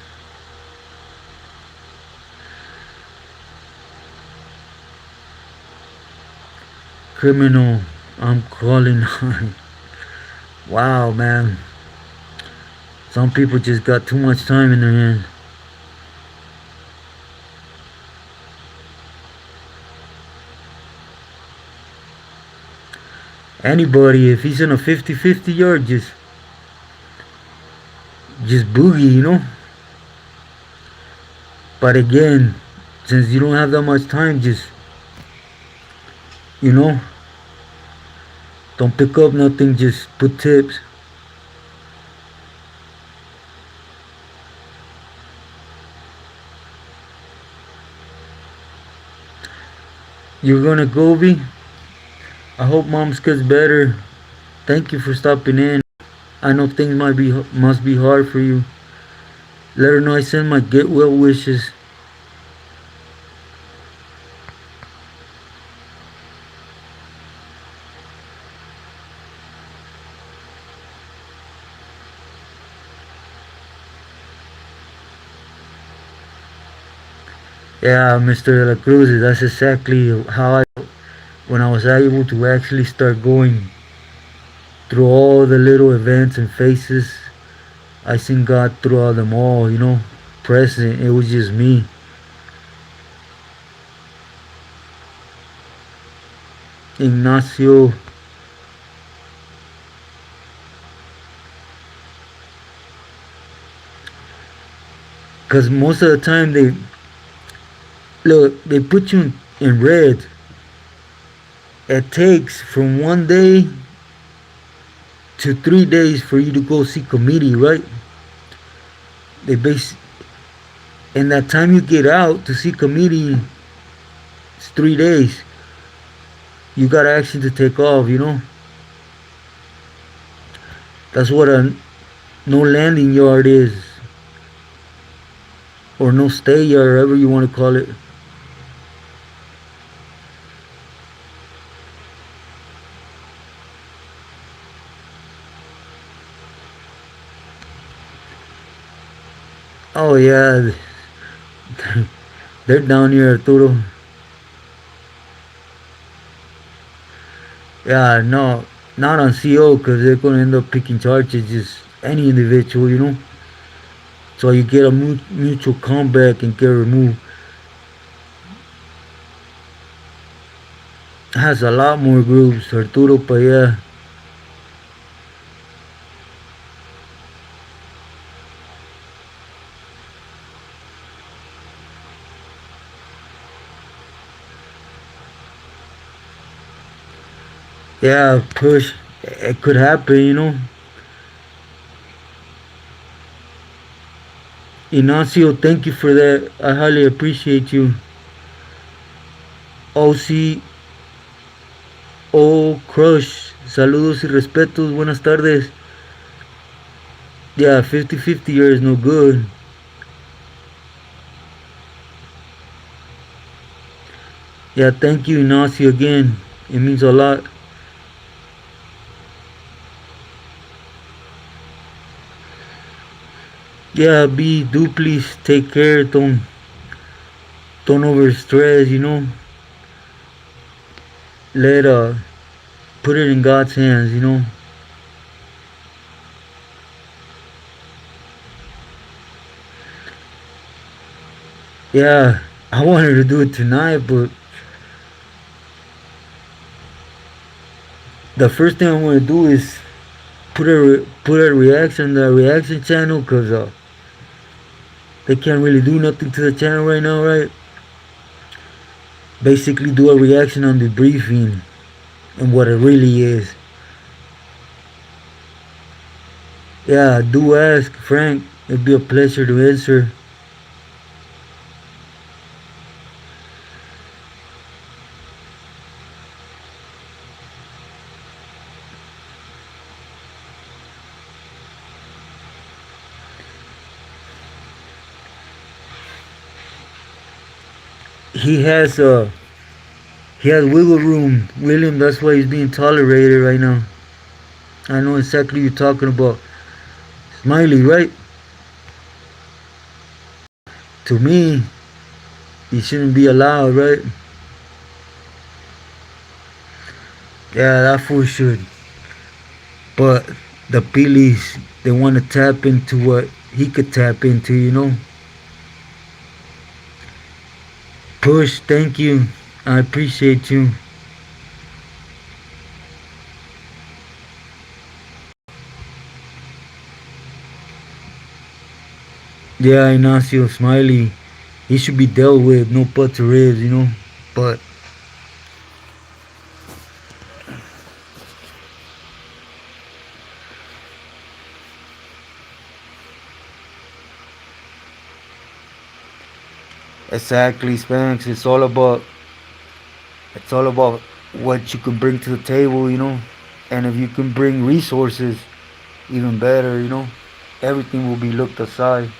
Criminal. I'm calling on. Wow, man. Some people just got too much time in their hands. Anybody, if he's in a 50-50 yard, just boogie, you know? But again, since you don't have that much time, just, you know, don't pick up nothing, just put tips. You're gonna go, B? I hope mom's gets better. Thank you for stopping in. I know things must be hard for you. Let her know I send my get well wishes. Yeah, Mr. De La Cruz, that's exactly how I when I was able to actually start going through all the little events and faces. I seen God throughout them all, you know, present. It was just me. Ignacio. Because most of the time they put you in red. It takes from 1 day to 3 days for you to go see committee, right? They base and that time you get out to see committee, it's 3 days. You got action to take off, you know. That's what a no landing yard is, or no stay yard, whatever you want to call it. Oh yeah, they're down here, Arturo. Yeah, no, not on CO because they're gonna end up picking charges. Just any individual, you know. So you get a mutual comeback and get removed. Has a lot more groups, Arturo, but yeah. Yeah, push. It could happen, you know. Ignacio, thank you for that. I highly appreciate you. OC, Crush, saludos y respetos, buenas tardes. Yeah, 50-50 year is no good. Yeah, thank you, Ignacio, again. It means a lot. Yeah, B, do please take care. Don't over stress, you know. Let put it in God's hands, you know. Yeah, I wanted to do it tonight, but the first thing I want to do is put a reaction the reaction channel, cause they can't really do nothing to the channel right now, right? Basically, do a reaction on the briefing and what it really is. Yeah, do ask, Frank. It'd be a pleasure to answer. he has he has wiggle room, William. That's why he's being tolerated right now. I know exactly what you're talking about. Smiley, right? To me, he shouldn't be allowed, right? Yeah, that fool should. But the Phillies, they want to tap into what he could tap into, you know? Push, thank you. I appreciate you. Yeah, Ignacio Smiley, he should be dealt with, no buts or ifs, you know? But exactly, Spanx, it's all about what you can bring to the table, you know? And if you can bring resources, even better, you know? Everything will be looked aside.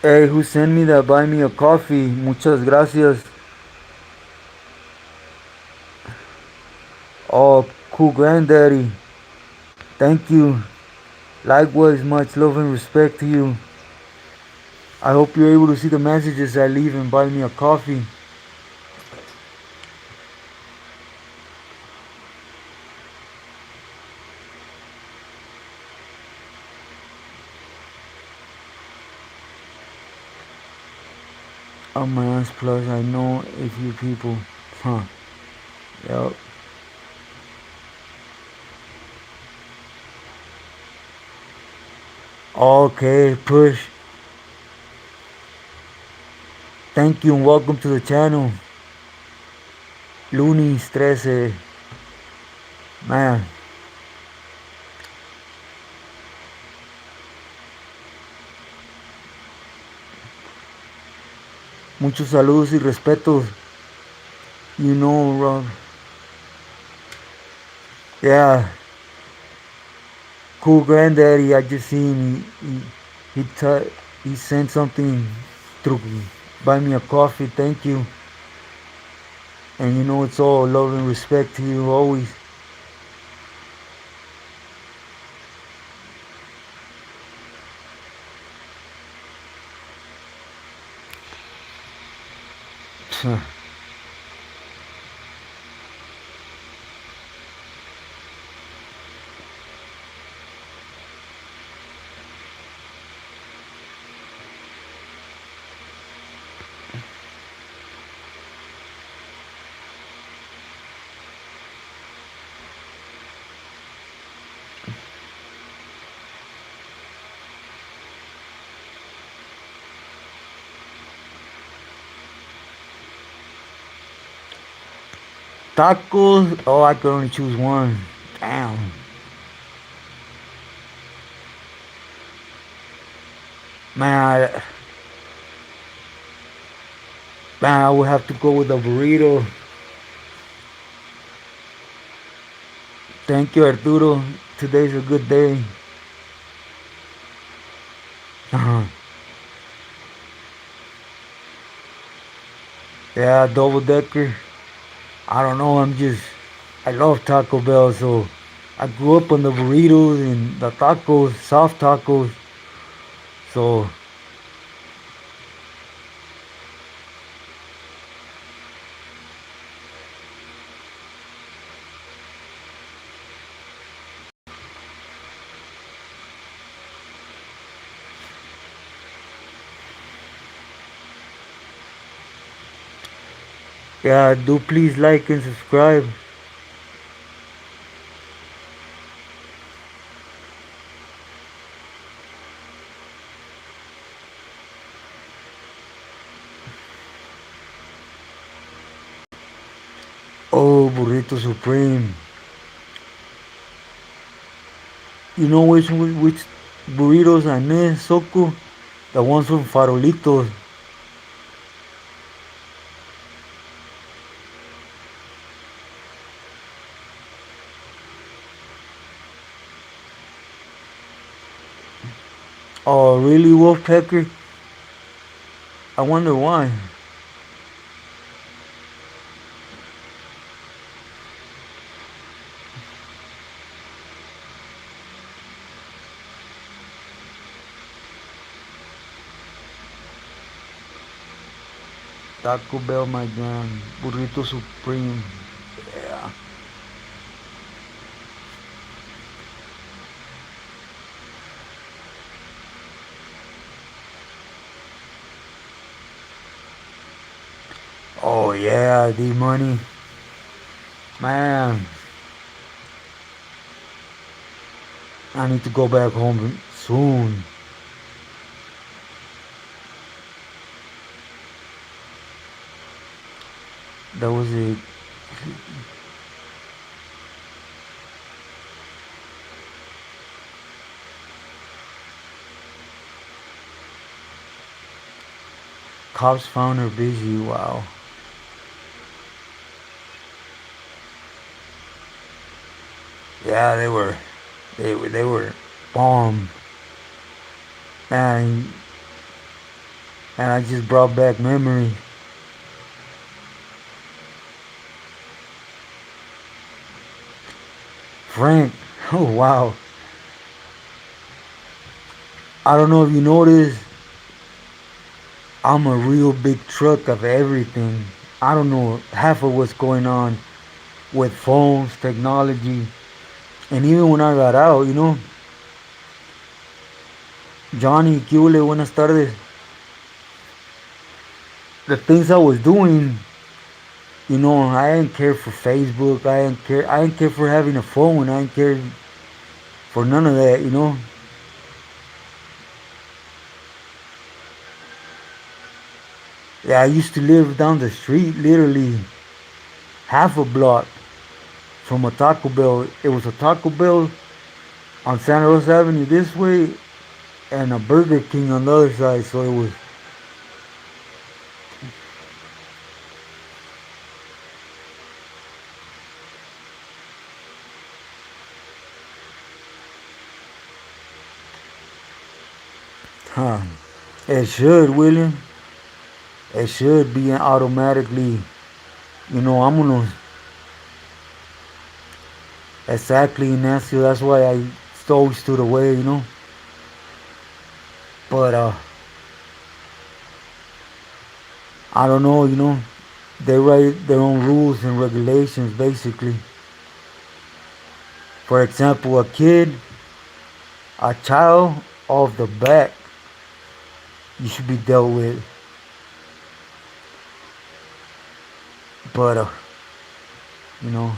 Hey, who sent me that buy me a coffee? Muchas gracias. Oh, cool granddaddy. Thank you. Likewise, much love and respect to you. I hope you're able to see the messages I leave and buy me a coffee. On my aunt's plus, I know a few people. Huh. Yep. Okay, push. Thank you and welcome to the channel. Lunis 13. Man, muchos saludos y respetos. You know, Rob. Yeah. Cool granddaddy, I just seen he sent something through buy me a coffee, thank you. And you know it's all love and respect to you always. Tacos, oh I could only choose one. Damn. Man, I would have to go with a burrito. Thank you, Arturo. Today's a good day. Yeah, double decker. I don't know. I love Taco Bell, so I grew up on the burritos and the tacos, soft tacos. So yeah, do please like and subscribe. Oh, Burrito Supreme. You know which burritos I miss, Soco? The ones from Farolitos. Oh, really, Wolfpecker? I wonder why. Taco Bell, my jam. Burrito Supreme. Yeah. Oh, yeah, D Money. Man, I need to go back home soon. That was it. Cops found her busy. Wow. Yeah, they were bombed. And and I just brought back memory. Frank. Oh wow. I don't know if you noticed. I'm a real big truck of everything. I don't know half of what's going on with phones, technology, and even when I got out, Johnny, ¿qué huele? Buenas tardes. The things I was doing, I didn't care for Facebook. I didn't care for having a phone. I didn't care for none of that. Yeah, I used to live down the street, literally half a block from a Taco Bell. It was a Taco Bell on Santa Rosa Avenue this way, and a Burger King on the other side. So it was, huh? It should, William. It should be automatically. I'm gonna exactly, Nancy. That's why I always stood away. But I don't know. They write their own rules and regulations, basically. For example, a child off the bat, you should be dealt with. But you know,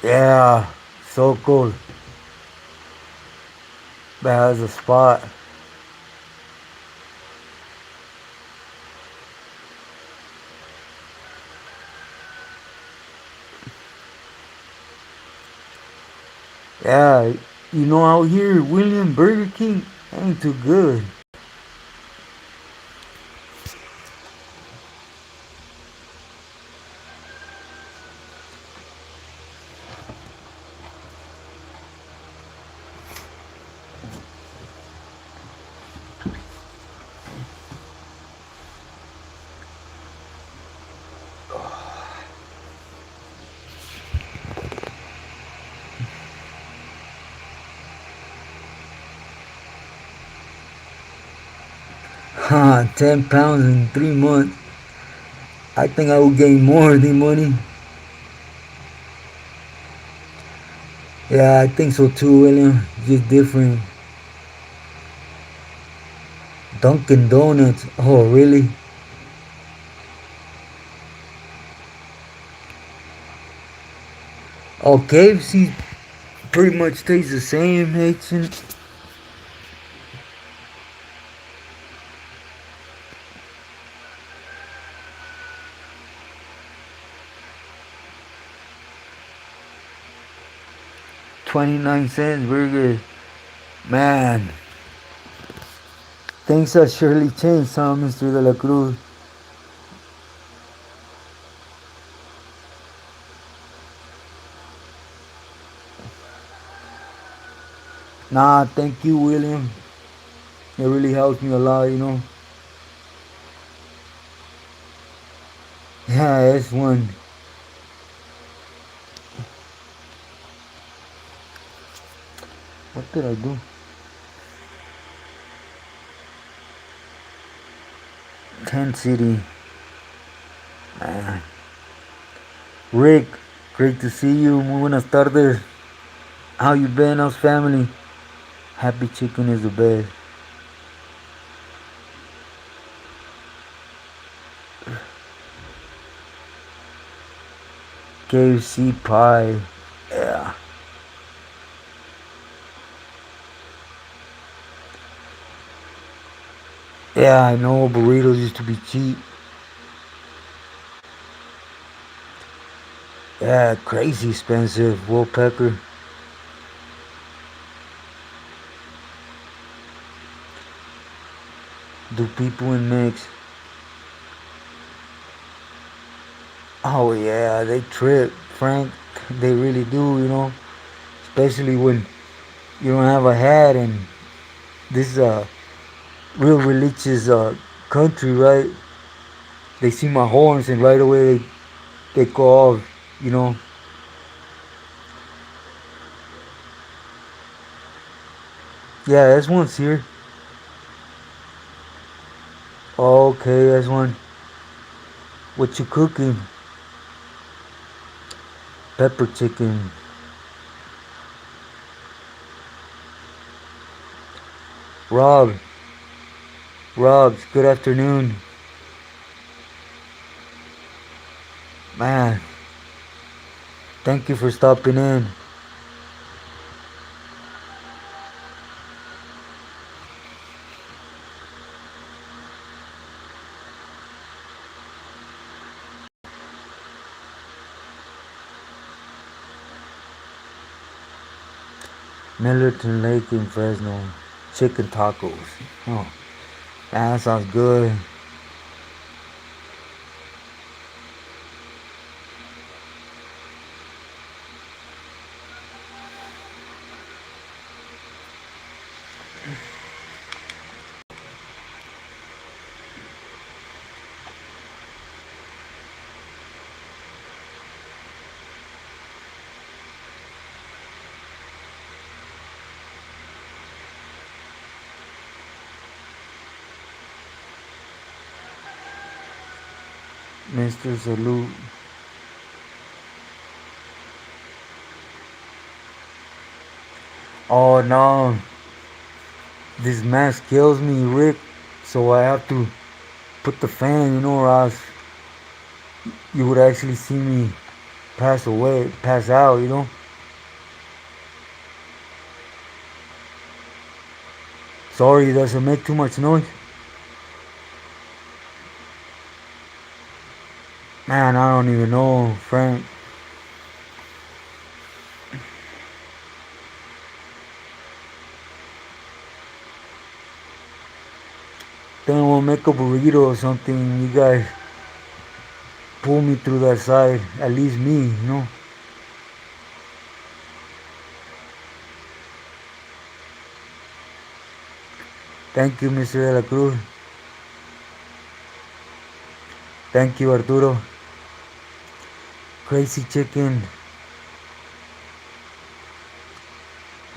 yeah, so cool. That has a spot. Yeah, out here, William Burger King ain't too good. Huh, 10 pounds in 3 months. I think I will gain more than money. Yeah, I think so too, William. Just different. Dunkin' Donuts. Oh, really? Oh, KFC pretty much tastes the same, Haitian. 29 cents burger. Man, things have surely changed, huh, Mr. De La Cruz? Nah, thank you, William. It really helps me a lot. Yeah, that's one. What did I do? Tent City. Man. Rick, great to see you. Muy buenas tardes. How you been? How's family? Happy chicken is the best. KFC pie. Yeah. Yeah, I know burritos used to be cheap. Yeah, crazy expensive. Woolpecker. Do people in mix? Oh yeah, they trip, Frank. They really do. Especially when you don't have a hat and this is a real religious country, right? They see my horns and right away they go off. Yeah, that's one's here. Okay, that's one. What you cooking? Pepper chicken. Rob, Rob's, good afternoon. Man, thank you for stopping in. Millerton Lake in Fresno. Chicken tacos. Oh, that sounds good. Mr. Salute. Oh no, this mask kills me, Rick. So I have to put the fan, or else you would actually see me pass out. Sorry, does it make too much noise? Man, I don't even know, Frank. Then we'll make a burrito or something. You guys pull me through that side. At least me. Thank you, Mr. De La Cruz. Thank you, Arturo. Crazy chicken.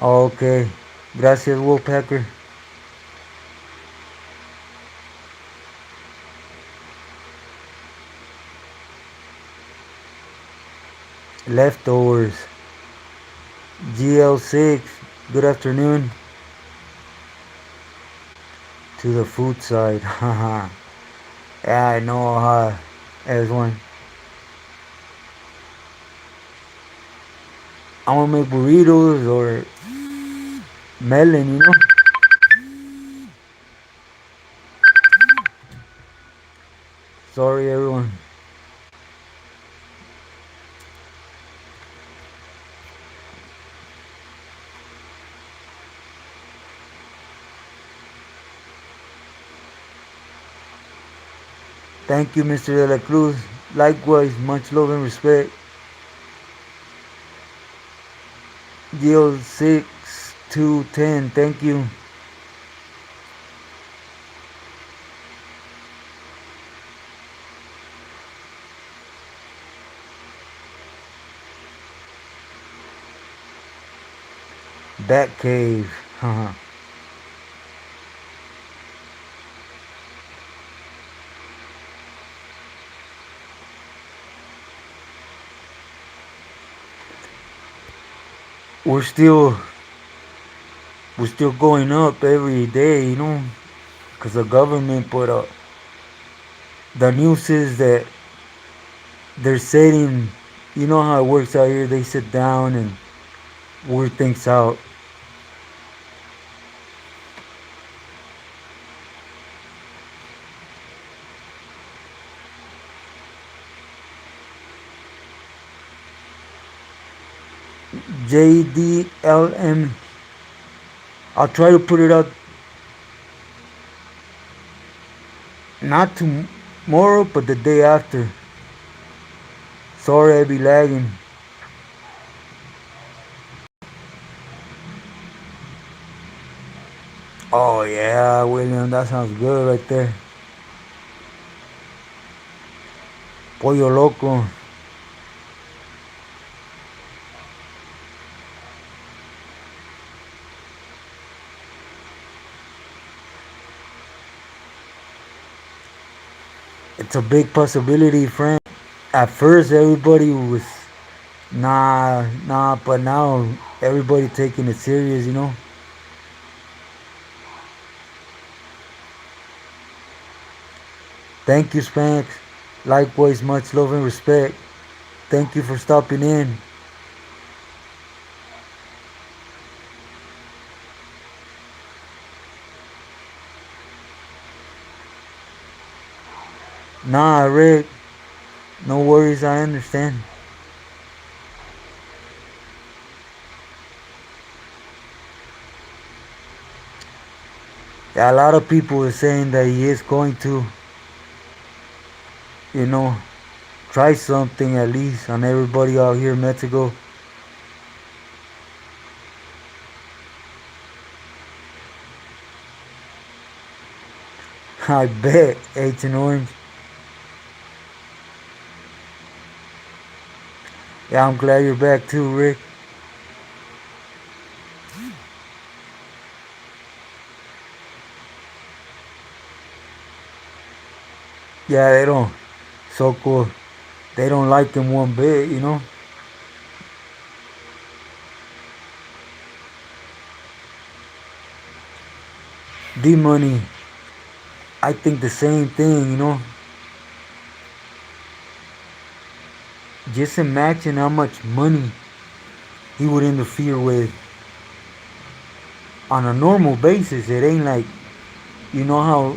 Okay. Gracias, Woolpecker. Leftovers. GL6. Good afternoon. To the food side. Haha. Yeah, I know. As one. I'm gonna make burritos or melon. Sorry, everyone. Thank you, Mr. De La Cruz. Likewise, much love and respect. Deal 6 210. Thank you. Bat cave. Haha. we're still we're still going up every day, because the government put up. The news is that they're setting, you know how it works out here. They sit down and work things out. JDLM. I'll try to put it up not tomorrow, but the day after. Sorry I be lagging. Oh yeah, William, that sounds good right there. Pollo loco. It's a big possibility, friend. At first, everybody was nah, but now everybody taking it serious. Thank you, Spanx. Likewise, much love and respect. Thank you for stopping in. Nah, Rick, no worries, I understand. Yeah, a lot of people are saying that he is going to, you know, try something at least on everybody out here in Mexico. I bet, H and Orange. Yeah, I'm glad you're back too, Rick. Yeah, they don't. So cool. They don't like him one bit. D Money, I think the same thing. Just imagine how much money he would interfere with on a normal basis. It ain't like, how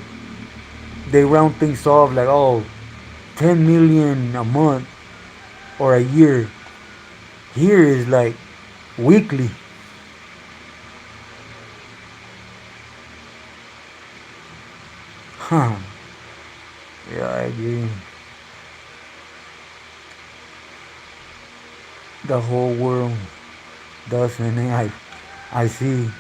they round things off like, oh, 10 million a month or a year. Here is like weekly. Huh. Yeah, I agree. The whole world doesn't. I see.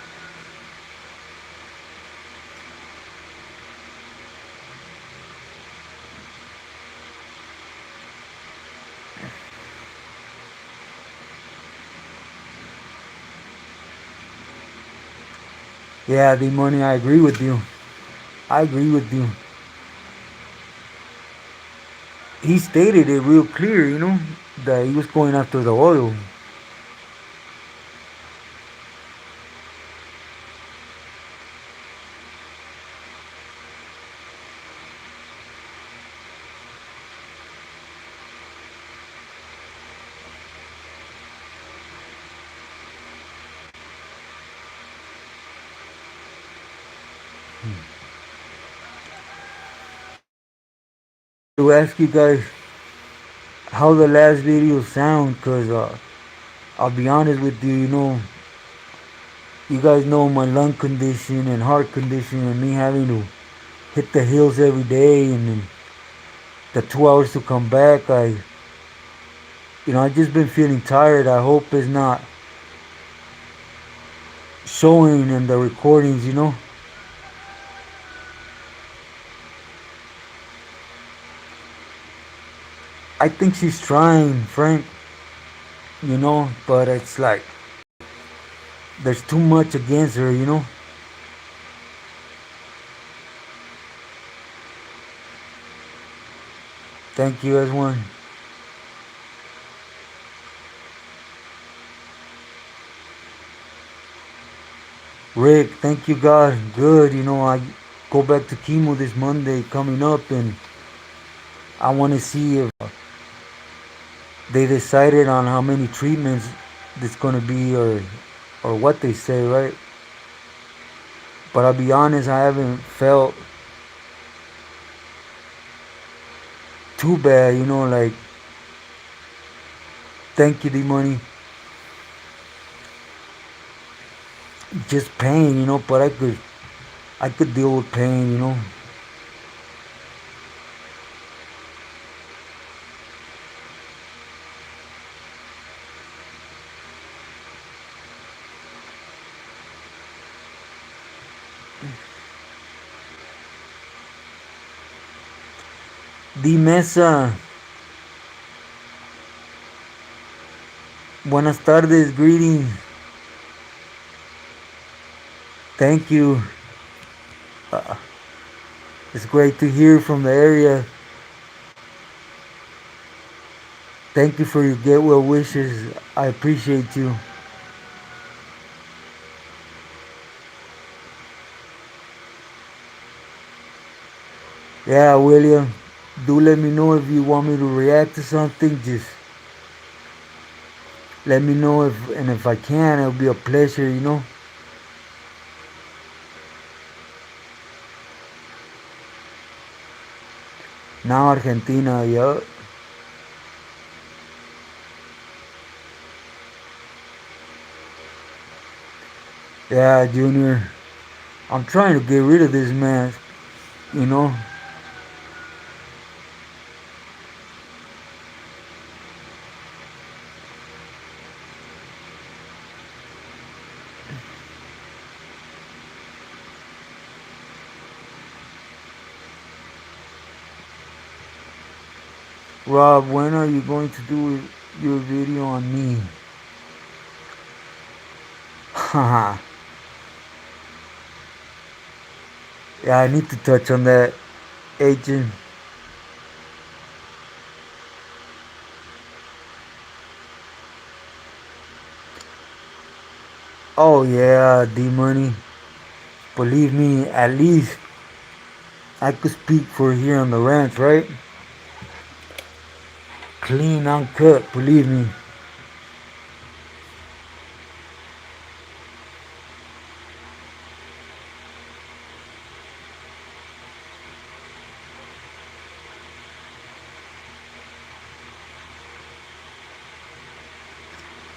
Yeah, the money. I agree with you. I agree with you. He stated it real clear, that he was going after the oil. To ask you guys how the last video sound, cause I'll be honest with you, you guys know my lung condition and heart condition and me having to hit the hills every day and then the 2 hours to come back. I just been feeling tired. I hope it's not showing in the recordings, you know. I think she's trying, Frank, you know, but it's like there's too much against her, you know. Thank you, S1. Rick, thank you, God. Good, you know, I go back to chemo this Monday coming up, and I want to see if they decided on how many treatments it's going to be, or what they say, right? But I'll be honest, I haven't felt too bad, you know, like, thank you, the money. Just pain, you know, but I could deal with pain, you know. Di Mesa, buenas tardes, greetings. Thank you. Uh, it's great to hear from the area. Thank you for your get well wishes. I appreciate you. Yeah, William, do let me know if you want me to react to something. Just let me know if I can, it'll be a pleasure, you know. Now Argentina, yeah. Yeah, Junior. I'm trying to get rid of this mask, you know. Rob, when are you going to do your video on me? Haha. Yeah, I need to touch on that, agent. Oh yeah, D Money. Believe me, at least I could speak for here on the ranch, right? Clean, uncut, believe me.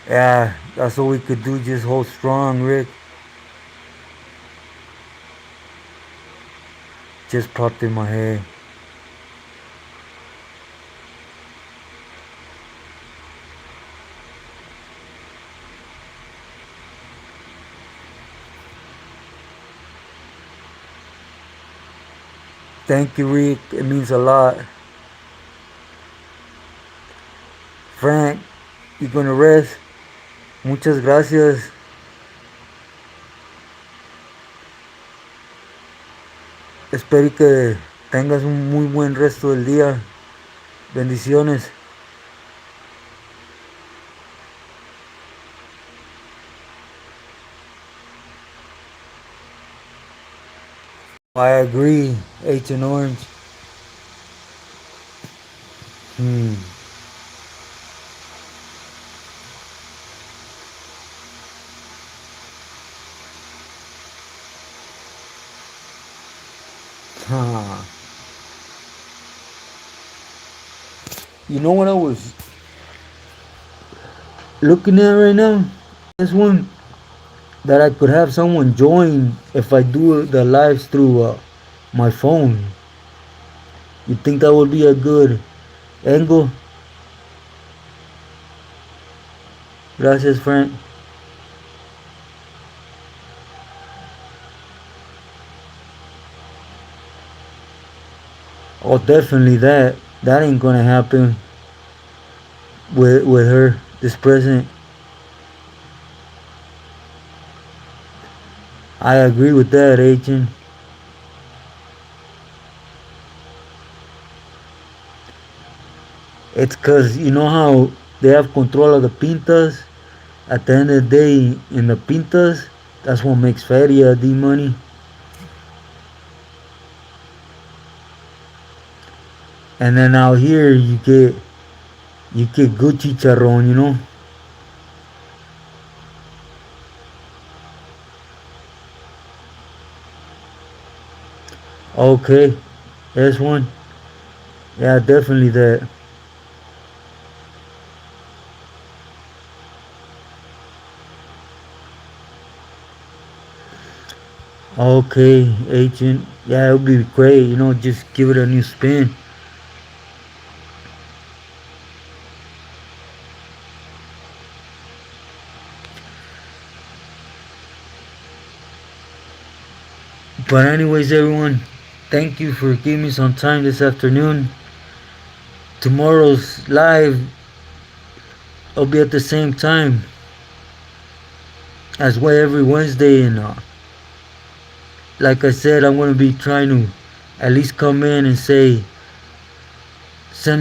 Yeah, that's all we could do, just hold strong, Rick. Just popped in my head. Thank you, Rick. It means a lot. Frank, you gonna rest? Muchas gracias. Espero que tengas un muy buen resto del día. Bendiciones. I agree, H and Orange. Hmm. Huh. You know what I was looking at right now? This one that I could have someone join if I do the lives through my phone. You think that would be a good angle? Gracias, Frank. Oh, definitely that ain't gonna happen with her, this president. I agree with that, agent. It's cause you know how they have control of the pintas. At the end of the day, in the pintas, that's what makes feria, the money. And then out here, you get good chicharron, you know. Okay, that's one. Yeah, definitely that. Okay, agent. Yeah, it would be great. You know, just give it a new spin. But anyways, everyone, thank you for giving me some time this afternoon. Tomorrow's live will be at the same time as well every Wednesday, and like I said, I'm gonna be trying to at least come in and send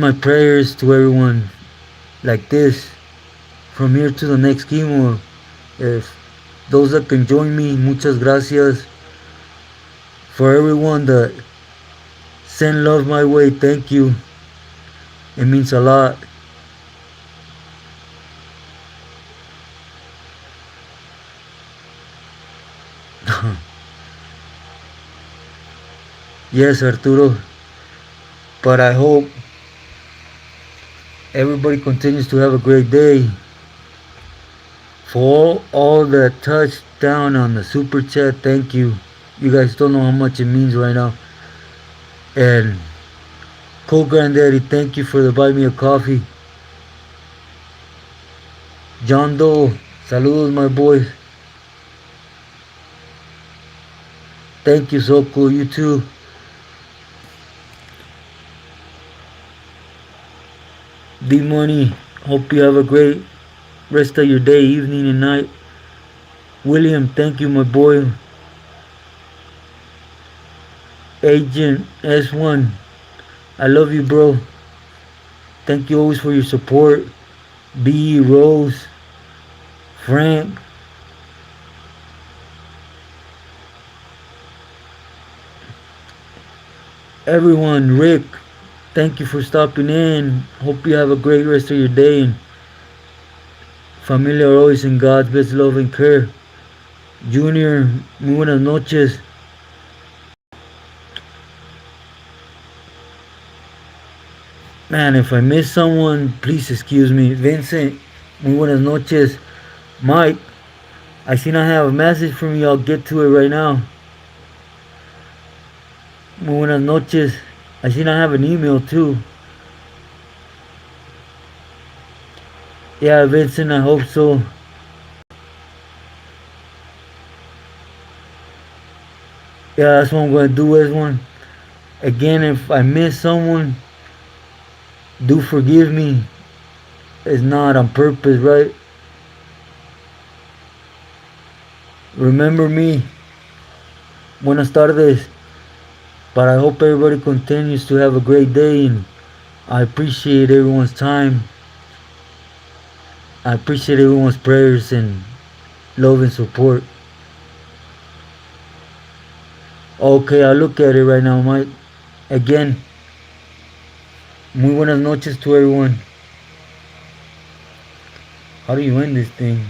my prayers to everyone like this from here to the next chemo. If those that can join me, muchas gracias. For everyone that send love my way, thank you. It means a lot. Yes, Arturo. But I hope everybody continues to have a great day. For all that touched down on the super chat, thank you. You guys don't know how much it means right now. And Cool Granddaddy, thank you for the buy me a coffee. John Doe, saludos my boy. Thank you, so cool. You too. D Money, hope you have a great rest of your day, evening, and night. William, thank you, my boy. Agent S1, I love you, bro. Thank you always for your support. B. Rose, Frank, everyone, Rick, thank you for stopping in. Hope you have a great rest of your day. And familia always in God's best love and care. Junior, muy buenas noches. Man, if I miss someone, please excuse me. Vincent, muy buenas noches. Mike, I see I have a message from you. I'll get to it right now. Muy buenas noches. I see I have an email too. Yeah, Vincent, I hope so. Yeah, that's what I'm going to do as one. Again, if I miss someone, do forgive me. It's not on purpose, right? Remember me. Buenas tardes. But I hope everybody continues to have a great day, and I appreciate everyone's time. I appreciate everyone's prayers and love and support. Okay, I'll look at it right now, Mike. Again, muy buenas noches to everyone. How do you end this thing?